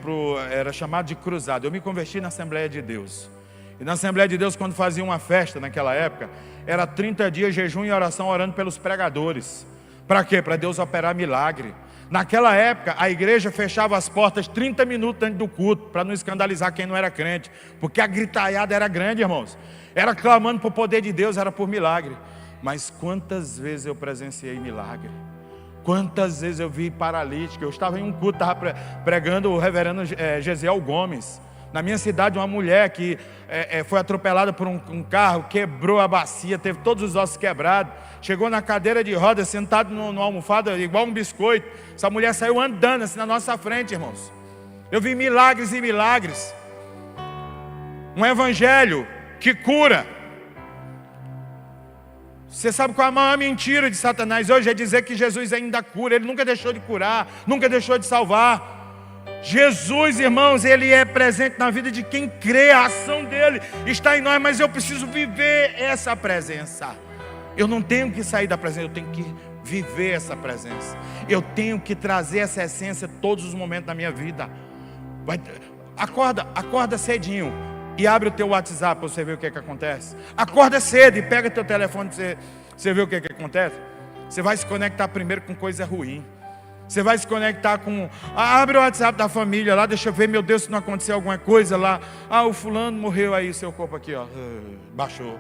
Speaker 2: era chamado de cruzado. Eu me converti na Assembleia de Deus. E na Assembleia de Deus, quando fazia uma festa naquela época, era 30 dias jejum e oração, orando pelos pregadores. Para quê? Para Deus operar milagre. Naquela época, a igreja fechava as portas 30 minutos antes do culto, para não escandalizar quem não era crente, porque a gritaiada era grande, irmãos. Era clamando por poder de Deus, era por milagre. Mas quantas vezes eu presenciei milagre? Quantas vezes eu vi paralítico? Eu estava em um culto, estava pregando o reverendo Gesiel Gomes. Na minha cidade, uma mulher que foi atropelada por um carro, quebrou a bacia, teve todos os ossos quebrados, chegou na cadeira de rodas, sentado no almofada, igual um biscoito. Essa mulher saiu andando assim na nossa frente, irmãos. Eu vi milagres e milagres. Um evangelho que cura. Você sabe qual é a maior mentira de Satanás hoje? É dizer que Jesus ainda cura. Ele nunca deixou de curar, nunca deixou de salvar. Jesus, irmãos, Ele é presente na vida de quem crê. A ação dEle está em nós, mas eu preciso viver essa presença. Eu não tenho que sair da presença, eu tenho que viver essa presença. Eu tenho que trazer essa essência todos os momentos da minha vida. Acorda cedinho e abre o teu WhatsApp para você ver o que acontece. Acorda cedo e pega teu telefone para você ver o que acontece. Você vai se conectar primeiro com coisa ruim. Você vai se conectar com... abre o WhatsApp da família lá, deixa eu ver, meu Deus, se não aconteceu alguma coisa lá. O fulano morreu aí, seu corpo aqui, ó, baixou.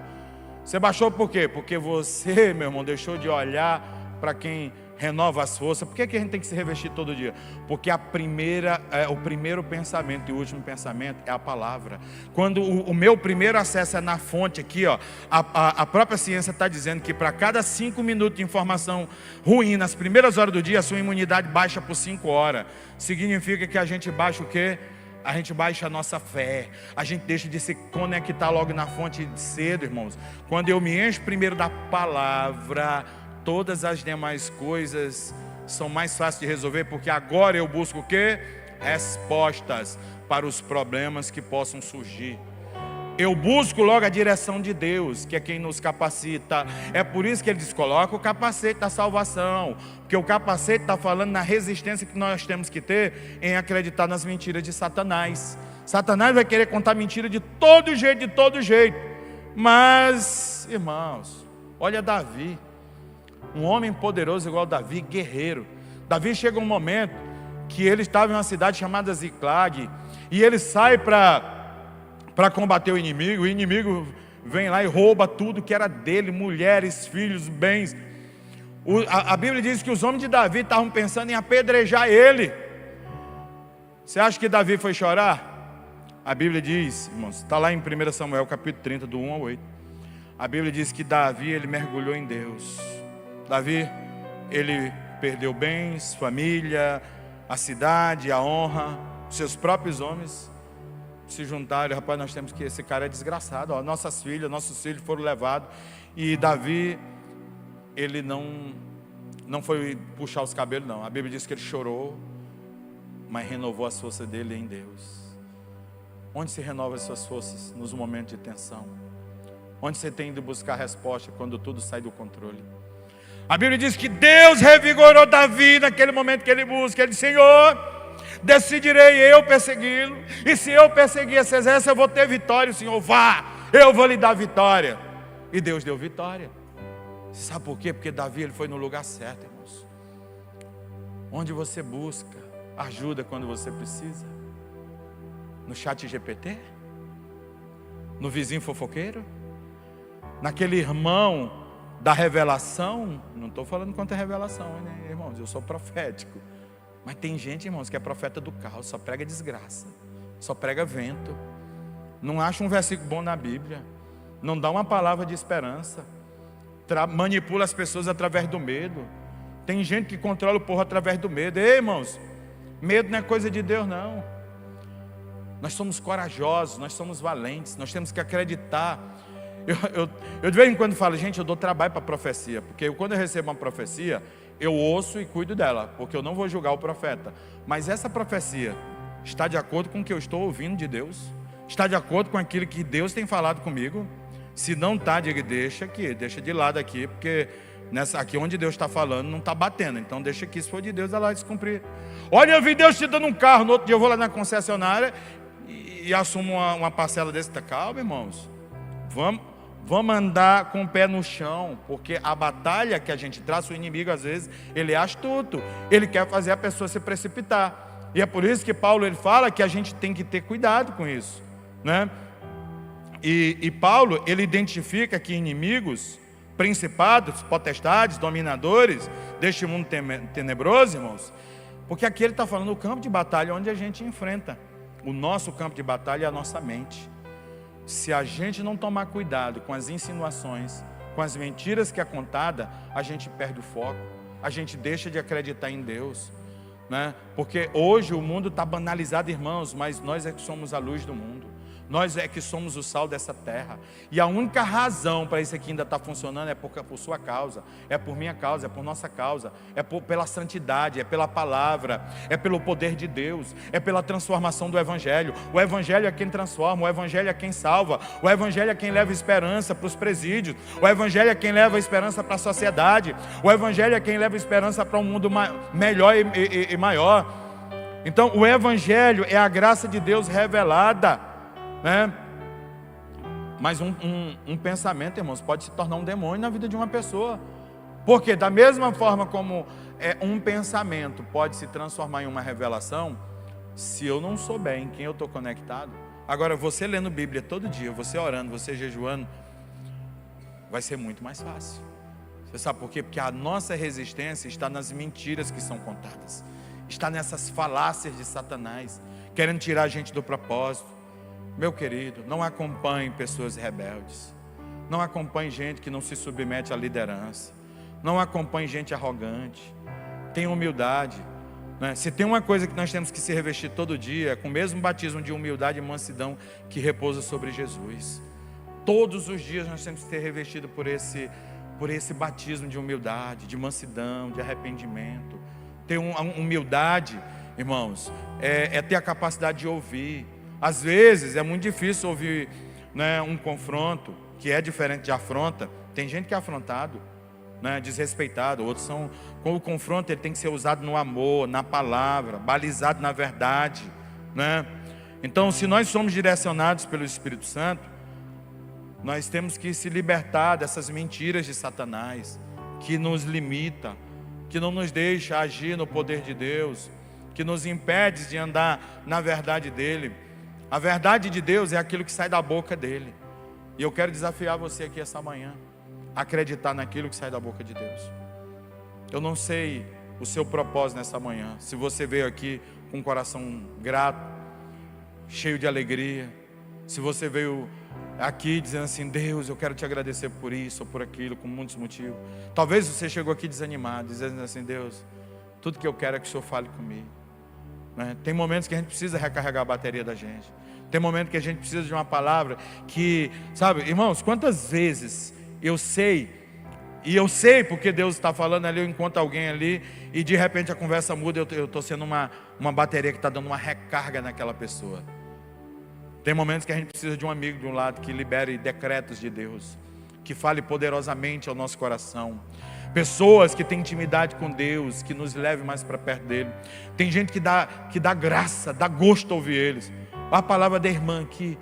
Speaker 2: Você baixou por quê? Porque você, meu irmão, deixou de olhar para quem renova as forças. Por que a gente tem que se revestir todo dia? Porque o primeiro pensamento e o último pensamento é a palavra. Quando o meu primeiro acesso é na fonte aqui, ó, a própria ciência está dizendo que para cada 5 minutos de informação ruim nas primeiras horas do dia, a sua imunidade baixa por 5 horas. Significa que a gente baixa o quê? A gente baixa a nossa fé, a gente deixa de se conectar logo na fonte cedo, irmãos. Quando eu me encho primeiro da palavra, todas as demais coisas são mais fáceis de resolver, porque agora eu busco o quê? Respostas para os problemas que possam surgir. Eu busco logo a direção de Deus, que é quem nos capacita. É por isso que ele diz, coloca o capacete da salvação, porque o capacete está falando na resistência que nós temos que ter em acreditar nas mentiras de Satanás. Satanás vai querer contar mentira de todo jeito. Mas, irmãos, olha Davi, um homem poderoso igual Davi, guerreiro. Davi chega um momento que ele estava em uma cidade chamada Ziclag, e ele sai para combater o inimigo vem lá e rouba tudo que era dele, mulheres, filhos, bens. A Bíblia diz que os homens de Davi estavam pensando em apedrejar ele. Você acha que Davi foi chorar? A Bíblia diz, irmãos, está lá em 1 Samuel capítulo 30, do 1 ao 8. A Bíblia diz que Davi, ele mergulhou em Deus. Davi, ele perdeu bens, família, a cidade, a honra, seus próprios homens. se juntaram, rapaz, nós temos que, esse cara é desgraçado, ó, nossos filhos foram levados, e Davi, ele não foi puxar os cabelos, não. A Bíblia diz que ele chorou, mas renovou as forças dele em Deus. Onde se renova as suas forças? Nos momentos de tensão. Onde você tem de buscar resposta quando tudo sai do controle? A Bíblia diz que Deus revigorou Davi naquele momento que ele busca. Ele disse: Senhor, decidirei eu persegui-lo, e se eu perseguir esse exército, eu vou ter vitória. O Senhor, vá, eu vou lhe dar vitória. E Deus deu vitória. Sabe por quê? Porque Davi, ele foi no lugar certo, irmãos. Onde você busca ajuda quando você precisa? No chat GPT? No vizinho fofoqueiro? Naquele irmão da revelação? Não estou falando contra a revelação, né, irmãos? Eu sou profético. Mas tem gente, irmãos, que é profeta do caos, só prega desgraça, só prega vento, não acha um versículo bom na Bíblia, não dá uma palavra de esperança, manipula as pessoas através do medo. Tem gente que controla o povo através do medo. Ei, irmãos, medo não é coisa de Deus, não. Nós somos corajosos, nós somos valentes, nós temos que acreditar. Eu de vez em quando falo, gente, eu dou trabalho para a profecia, porque quando eu recebo uma profecia, eu ouço e cuido dela, porque eu não vou julgar o profeta. Mas essa profecia está de acordo com o que eu estou ouvindo de Deus? Está de acordo com aquilo que Deus tem falado comigo? Se não está, diga, deixa de lado aqui, porque aqui onde Deus está falando não está batendo. Então deixa aqui, se for de Deus, ela vai se cumprir. Olha, eu vi Deus te dando um carro, no outro dia eu vou lá na concessionária e assumo uma parcela desse. Calma, irmãos, vamos andar com o pé no chão, porque a batalha que a gente traça, o inimigo às vezes, ele é astuto, ele quer fazer a pessoa se precipitar, e é por isso que Paulo ele fala que a gente tem que ter cuidado com isso, né? E Paulo ele identifica que inimigos, principados, potestades, dominadores deste mundo tenebroso, irmãos, porque aqui ele está falando do campo de batalha onde a gente enfrenta. O nosso campo de batalha é a nossa mente. Se a gente não tomar cuidado com as insinuações, com as mentiras que é contada, a gente perde o foco, a gente deixa de acreditar em Deus, né? Porque hoje o mundo está banalizado, irmãos, mas nós é que somos a luz do mundo, nós é que somos o sal dessa terra, e a única razão para isso aqui ainda estar funcionando é por sua causa, é por minha causa, é por nossa causa, é pela santidade, é pela palavra, é pelo poder de Deus, é pela transformação do Evangelho. O Evangelho é quem transforma, o Evangelho é quem salva, o Evangelho é quem leva esperança para os presídios, o Evangelho é quem leva esperança para a sociedade, o Evangelho é quem leva esperança para um mundo melhor e maior. Então o Evangelho é a graça de Deus revelada, né? Mas um pensamento, irmãos, pode se tornar um demônio na vida de uma pessoa. Porque da mesma forma como um pensamento pode se transformar em uma revelação, se eu não souber em quem eu estou conectado. Agora, você lendo Bíblia todo dia, você orando, você jejuando, vai ser muito mais fácil. Você sabe por quê? Porque a nossa resistência está nas mentiras que são contadas, está nessas falácias de Satanás, querendo tirar a gente do propósito. Meu querido, não acompanhe pessoas rebeldes, não acompanhe gente que não se submete à liderança, não acompanhe gente arrogante. Tenha humildade, né? Se tem uma coisa que nós temos que se revestir todo dia, é com o mesmo batismo de humildade e mansidão que repousa sobre Jesus. Todos os dias nós temos que ser revestidos por esse batismo de humildade, de mansidão, de arrependimento. Ter humildade, irmãos, é ter a capacidade de ouvir. Às vezes é muito difícil ouvir, né, um confronto que é diferente de afronta. Tem gente que é afrontado, né, desrespeitado. Outros são, com o confronto ele tem que ser usado no amor, na palavra, balizado na verdade, né? Então, se nós somos direcionados pelo Espírito Santo, nós temos que se libertar dessas mentiras de Satanás, que nos limita, que não nos deixa agir no poder de Deus, que nos impede de andar na verdade dele. A verdade de Deus é aquilo que sai da boca dele. E eu quero desafiar você aqui essa manhã a acreditar naquilo que sai da boca de Deus. Eu não sei o seu propósito nessa manhã. Se você veio aqui com um coração grato, cheio de alegria, se você veio aqui dizendo assim: Deus, eu quero te agradecer por isso ou por aquilo, com muitos motivos. Talvez você chegou aqui desanimado, dizendo assim: Deus, tudo que eu quero é que o Senhor fale comigo, né? Tem momentos que a gente precisa recarregar a bateria da gente. Tem momento que a gente precisa de uma palavra que, sabe, irmãos, quantas vezes eu sei, e eu sei porque Deus está falando ali, eu encontro alguém ali, e de repente a conversa muda, eu estou sendo uma bateria que está dando uma recarga naquela pessoa. Tem momentos que a gente precisa de um amigo de um lado que libere decretos de Deus, que fale poderosamente ao nosso coração. Pessoas que têm intimidade com Deus, que nos leve mais para perto dele. Tem gente que dá graça, dá gosto ouvir eles. A palavra da irmã aqui,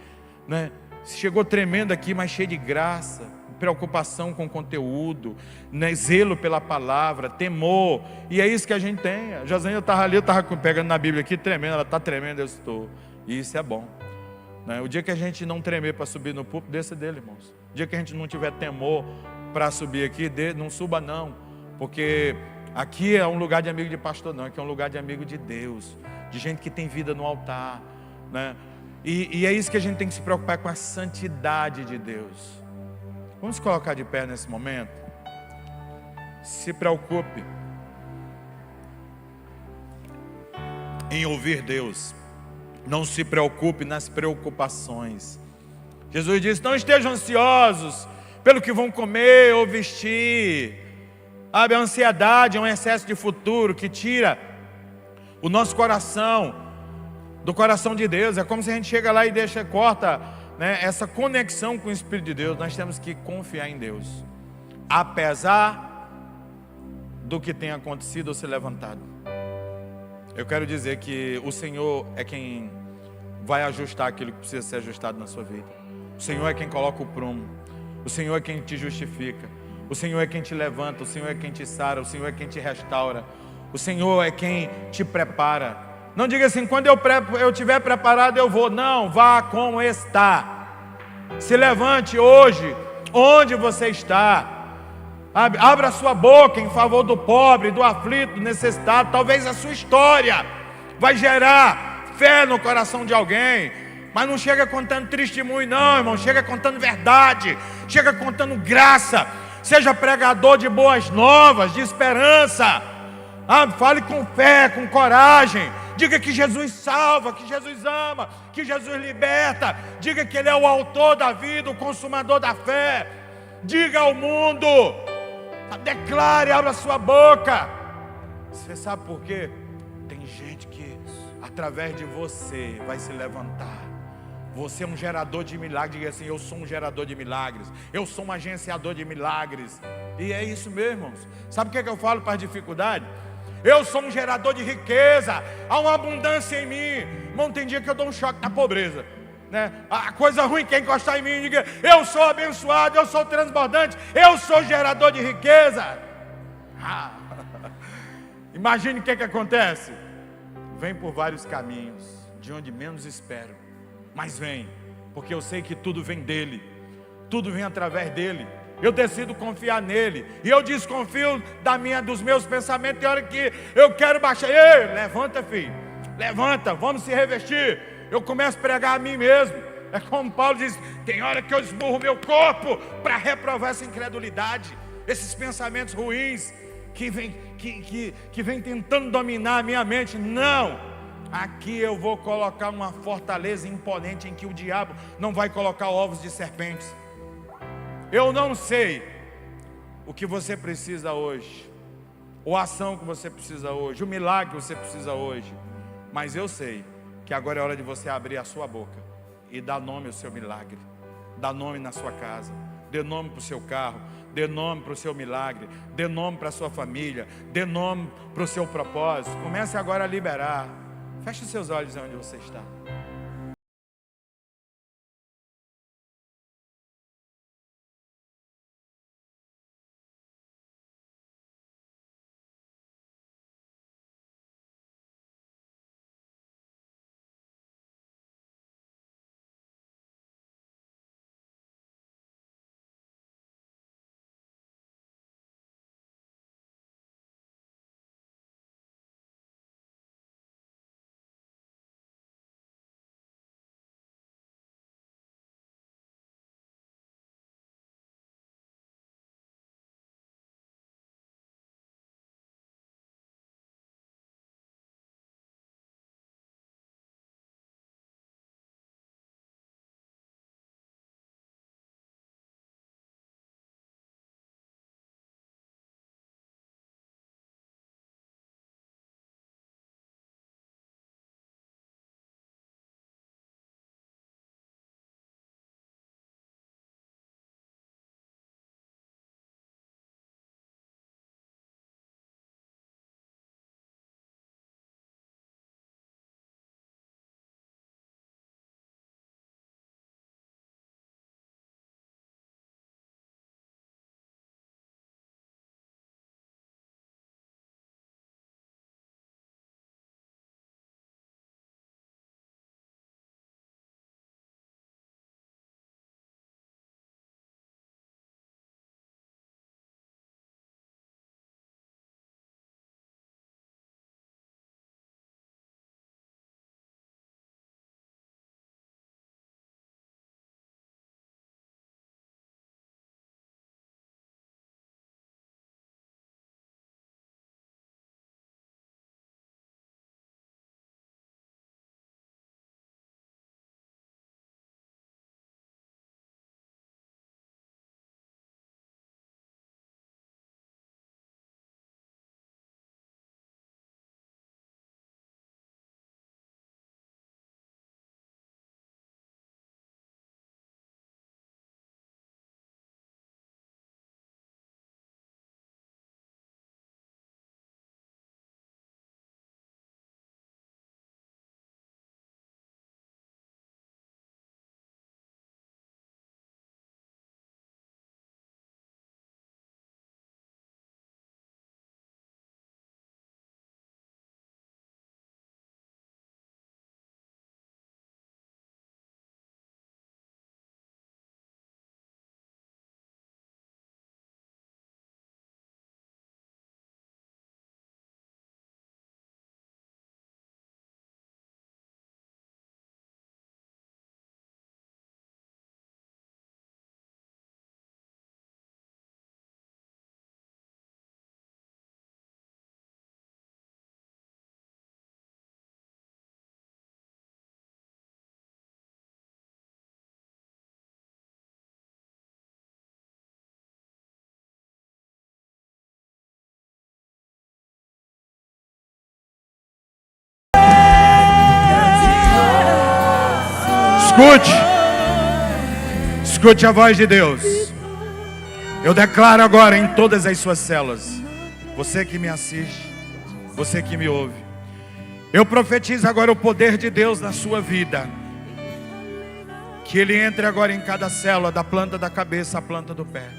Speaker 2: né? Chegou tremendo aqui, mas cheia de graça, preocupação com o conteúdo, né? Zelo pela palavra, temor. E é isso que a gente tem. A José, eu estava pegando na Bíblia aqui, tremendo, ela está tremendo, eu estou. E isso é bom. O dia que a gente não tremer para subir no púlpito, desça dele, irmãos. O dia que a gente não tiver temor para subir aqui, não suba não. Porque aqui é um lugar de amigo de pastor não, aqui é um lugar de amigo de Deus, de gente que tem vida no altar, né? E é isso que a gente tem que se preocupar com a santidade de Deus. Vamos colocar de pé nesse momento. Se preocupe em ouvir Deus. Não se preocupe nas preocupações. Jesus disse: não estejam ansiosos pelo que vão comer ou vestir. A ansiedade é um excesso de futuro que tira o nosso coração do coração de Deus. É como se a gente chega lá e corta, né, essa conexão com o Espírito de Deus. Nós temos que confiar em Deus, apesar do que tenha acontecido ou se levantado. Eu quero dizer que o Senhor é quem vai ajustar aquilo que precisa ser ajustado na sua vida. O Senhor é quem coloca o prumo. O Senhor é quem te justifica. O Senhor é quem te levanta. O Senhor é quem te sara. O Senhor é quem te restaura. O Senhor é quem te prepara. Não diga assim: quando eu estiver preparado eu vou. Não, vá como está. Se levante hoje, onde você está. Abra a sua boca em favor do pobre, do aflito, do necessitado. Talvez a sua história vai gerar fé no coração de alguém. Mas não chega contando testemunho não, irmão. Chega contando verdade. Chega contando graça. Seja pregador de boas novas, de esperança. Fale com fé, com coragem. Diga que Jesus salva, que Jesus ama, que Jesus liberta. Diga que Ele é o autor da vida, o consumador da fé. Diga ao mundo. Declare, abra sua boca. Você sabe por quê? Tem gente que através de você vai se levantar. Você é um gerador de milagres. Diga assim: eu sou um gerador de milagres. Eu sou um agenciador de milagres. E é isso mesmo, irmãos. Sabe o que eu falo para as dificuldades? Eu sou um gerador de riqueza. Há uma abundância em mim. Irmão, tem dia que eu dou um choque na pobreza, né? A coisa ruim quer encostar em mim. Diga: eu sou abençoado, eu sou transbordante, eu sou gerador de riqueza. Imagine o que acontece. Vem por vários caminhos, de onde menos espero, mas vem, porque eu sei que tudo vem dele, tudo vem através dele. Eu decido confiar nele, e eu desconfio dos meus pensamentos. Tem hora que eu quero baixar. Ei, levanta, filho, levanta, vamos se revestir. Eu começo a pregar a mim mesmo. É como Paulo diz: tem hora que eu esmurro meu corpo para reprovar essa incredulidade, esses pensamentos ruins que vem tentando dominar a minha mente. Não, aqui eu vou colocar uma fortaleza imponente em que o diabo não vai colocar ovos de serpentes. Eu não sei o que você precisa hoje, ou a ação que você precisa hoje, o milagre que você precisa hoje, mas eu sei que agora é hora de você abrir a sua boca e dar nome ao seu milagre. Dá nome na sua casa, dê nome para o seu carro, dê nome para o seu milagre, dê nome para a sua família, dê nome para o seu propósito. Comece agora a liberar. Feche os seus olhos onde você está.
Speaker 1: Escute a voz de Deus. Eu declaro agora em todas as suas células, você que me assiste, você que me ouve, eu profetizo agora o poder de Deus na sua vida. Que Ele entre agora em cada célula, da planta da cabeça à planta do pé.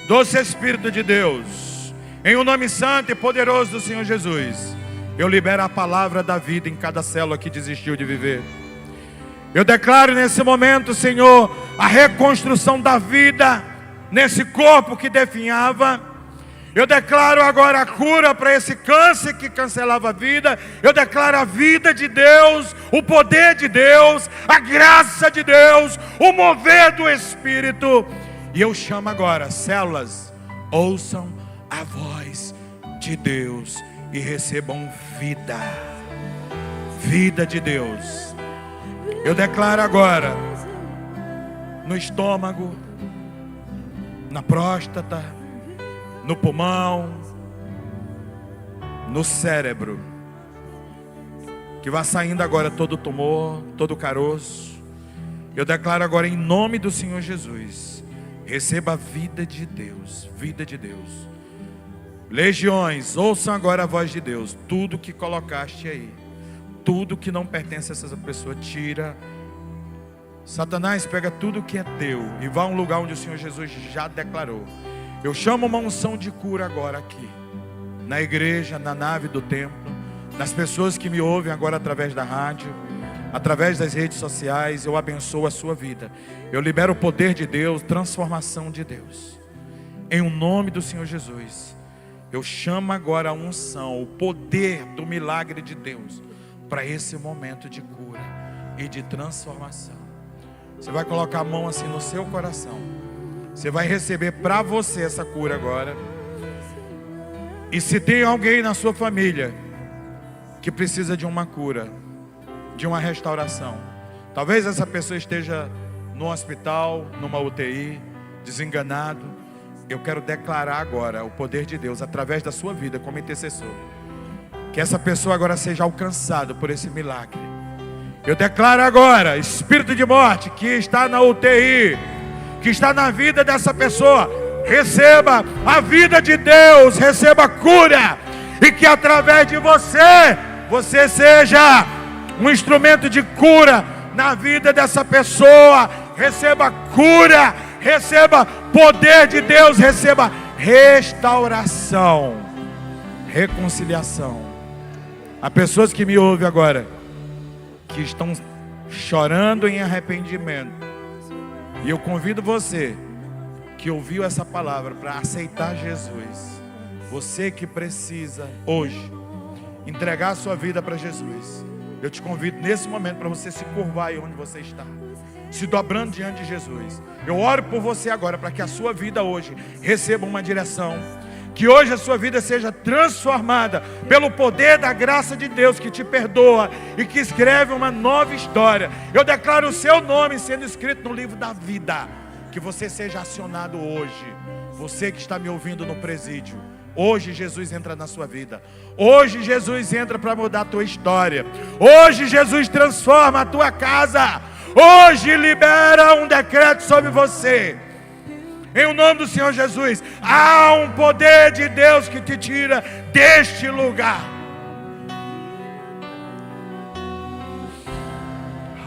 Speaker 1: Doce Espírito de Deus, em o nome santo e poderoso do Senhor Jesus, eu libero a palavra da vida em cada célula que desistiu de viver. Eu declaro nesse momento, Senhor, a reconstrução da vida nesse corpo que definhava. Eu declaro agora a cura para esse câncer que cancelava a vida. Eu declaro a vida de Deus, o poder de Deus, a graça de Deus, o mover do Espírito. E eu chamo agora, células, ouçam a voz de Deus e recebam vida. Vida de Deus. Eu declaro agora, no estômago, na próstata, no pulmão, no cérebro, que vai saindo agora todo tumor, todo caroço. Eu declaro agora em nome do Senhor Jesus, receba a vida de Deus, vida de Deus. Legiões, ouçam agora a voz de Deus. Tudo que colocaste aí, tudo que não pertence a essa pessoa, tira. Satanás, pega tudo que é teu e vá a um lugar onde o Senhor Jesus já declarou. Eu chamo uma unção de cura agora aqui, na igreja, na nave do templo, nas pessoas que me ouvem agora através da rádio, através das redes sociais. Eu abençoo a sua vida. Eu libero o poder de Deus, transformação de Deus. Em o nome do Senhor Jesus, eu chamo agora a unção, o poder do milagre de Deus, para esse momento de cura e de transformação. Você vai colocar a mão assim no seu coração. Você vai receber para você essa cura agora. E se tem alguém na sua família que precisa de uma cura, de uma restauração, talvez essa pessoa esteja no hospital, numa UTI, desenganado. Eu quero declarar agora o poder de Deus através da sua vida como intercessor. Que essa pessoa agora seja alcançada por esse milagre. Eu declaro agora, espírito de morte que está na UTI, que está na vida dessa pessoa, receba a vida de Deus, receba cura. E que através de você, você seja um instrumento de cura na vida dessa pessoa. Receba cura, receba poder de Deus, receba restauração, reconciliação. Há pessoas que me ouvem agora, que estão chorando em arrependimento. E eu convido você, que ouviu essa palavra, para aceitar Jesus. Você que precisa hoje entregar a sua vida para Jesus. Eu te convido nesse momento para você se curvar aí onde você está, se dobrando diante de Jesus. Eu oro por você agora, para que a sua vida hoje receba uma direção. Que hoje a sua vida seja transformada pelo poder da graça de Deus, que te perdoa e que escreve uma nova história. Eu declaro o seu nome sendo escrito no livro da vida. Que você seja acionado hoje. Você que está me ouvindo no presídio, hoje Jesus entra na sua vida. Hoje Jesus entra para mudar a tua história. Hoje Jesus transforma a tua casa. Hoje libera um decreto sobre você. Em o nome do Senhor Jesus, há um poder de Deus que te tira deste lugar.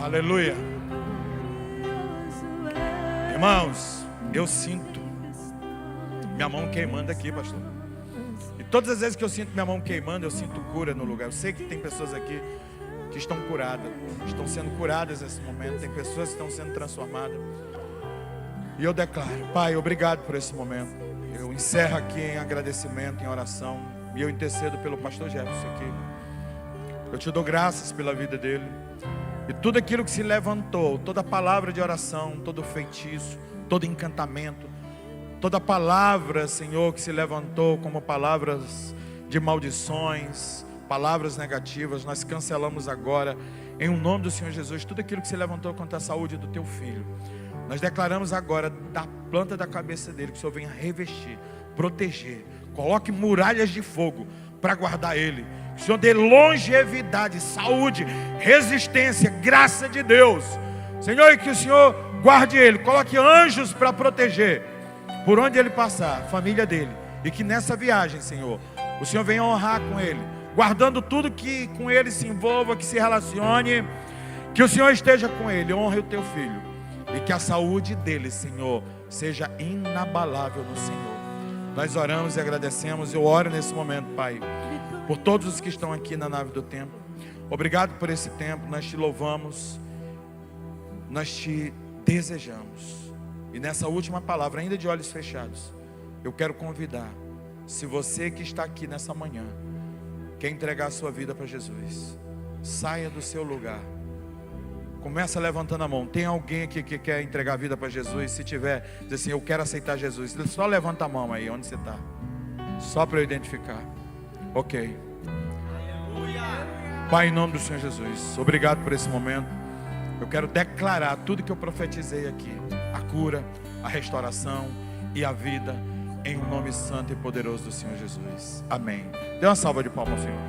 Speaker 1: Aleluia. Irmãos, eu sinto minha mão queimando aqui, pastor. E todas as vezes que eu sinto minha mão queimando, eu sinto cura no lugar. Eu sei que tem pessoas aqui que estão curadas, estão sendo curadas nesse momento. Tem pessoas que estão sendo transformadas. E eu declaro, Pai, obrigado por esse momento. Eu encerro aqui em agradecimento, em oração. E eu intercedo pelo pastor Jefferson aqui. Eu te dou graças pela vida dele. E tudo aquilo que se levantou, toda palavra de oração, todo feitiço, todo encantamento, toda palavra, Senhor, que se levantou como palavras de maldições, palavras negativas, nós cancelamos agora, em nome do Senhor Jesus, tudo aquilo que se levantou contra a saúde do teu filho. Nós declaramos agora, da planta da cabeça dele, que o Senhor venha revestir, proteger, coloque muralhas de fogo para guardar ele. Que o Senhor dê longevidade, saúde, resistência, graça de Deus. Senhor, e que o Senhor guarde ele, coloque anjos para proteger, por onde ele passar, a família dele. E que nessa viagem, Senhor, o Senhor venha honrar com ele, guardando tudo que com ele se envolva, que se relacione. Que o Senhor esteja com ele, honre o teu filho. E que a saúde dele, Senhor, seja inabalável no Senhor. Nós oramos e agradecemos. Eu oro nesse momento, Pai, por todos os que estão aqui na nave do tempo. Obrigado por esse tempo, nós te louvamos, nós te desejamos. E nessa última palavra, ainda de olhos fechados, eu quero convidar, se você que está aqui nessa manhã quer entregar a sua vida para Jesus, saia do seu lugar, começa levantando a mão. Tem alguém aqui que quer entregar a vida para Jesus? Se tiver, diz assim, eu quero aceitar Jesus. Só levanta a mão aí, onde você está, só para eu identificar. Ok. Pai, em nome do Senhor Jesus, obrigado por esse momento. Eu quero declarar tudo que eu profetizei aqui: a cura, a restauração e a vida, em um nome santo e poderoso do Senhor Jesus. Amém. Dê uma salva de palmas ao Senhor.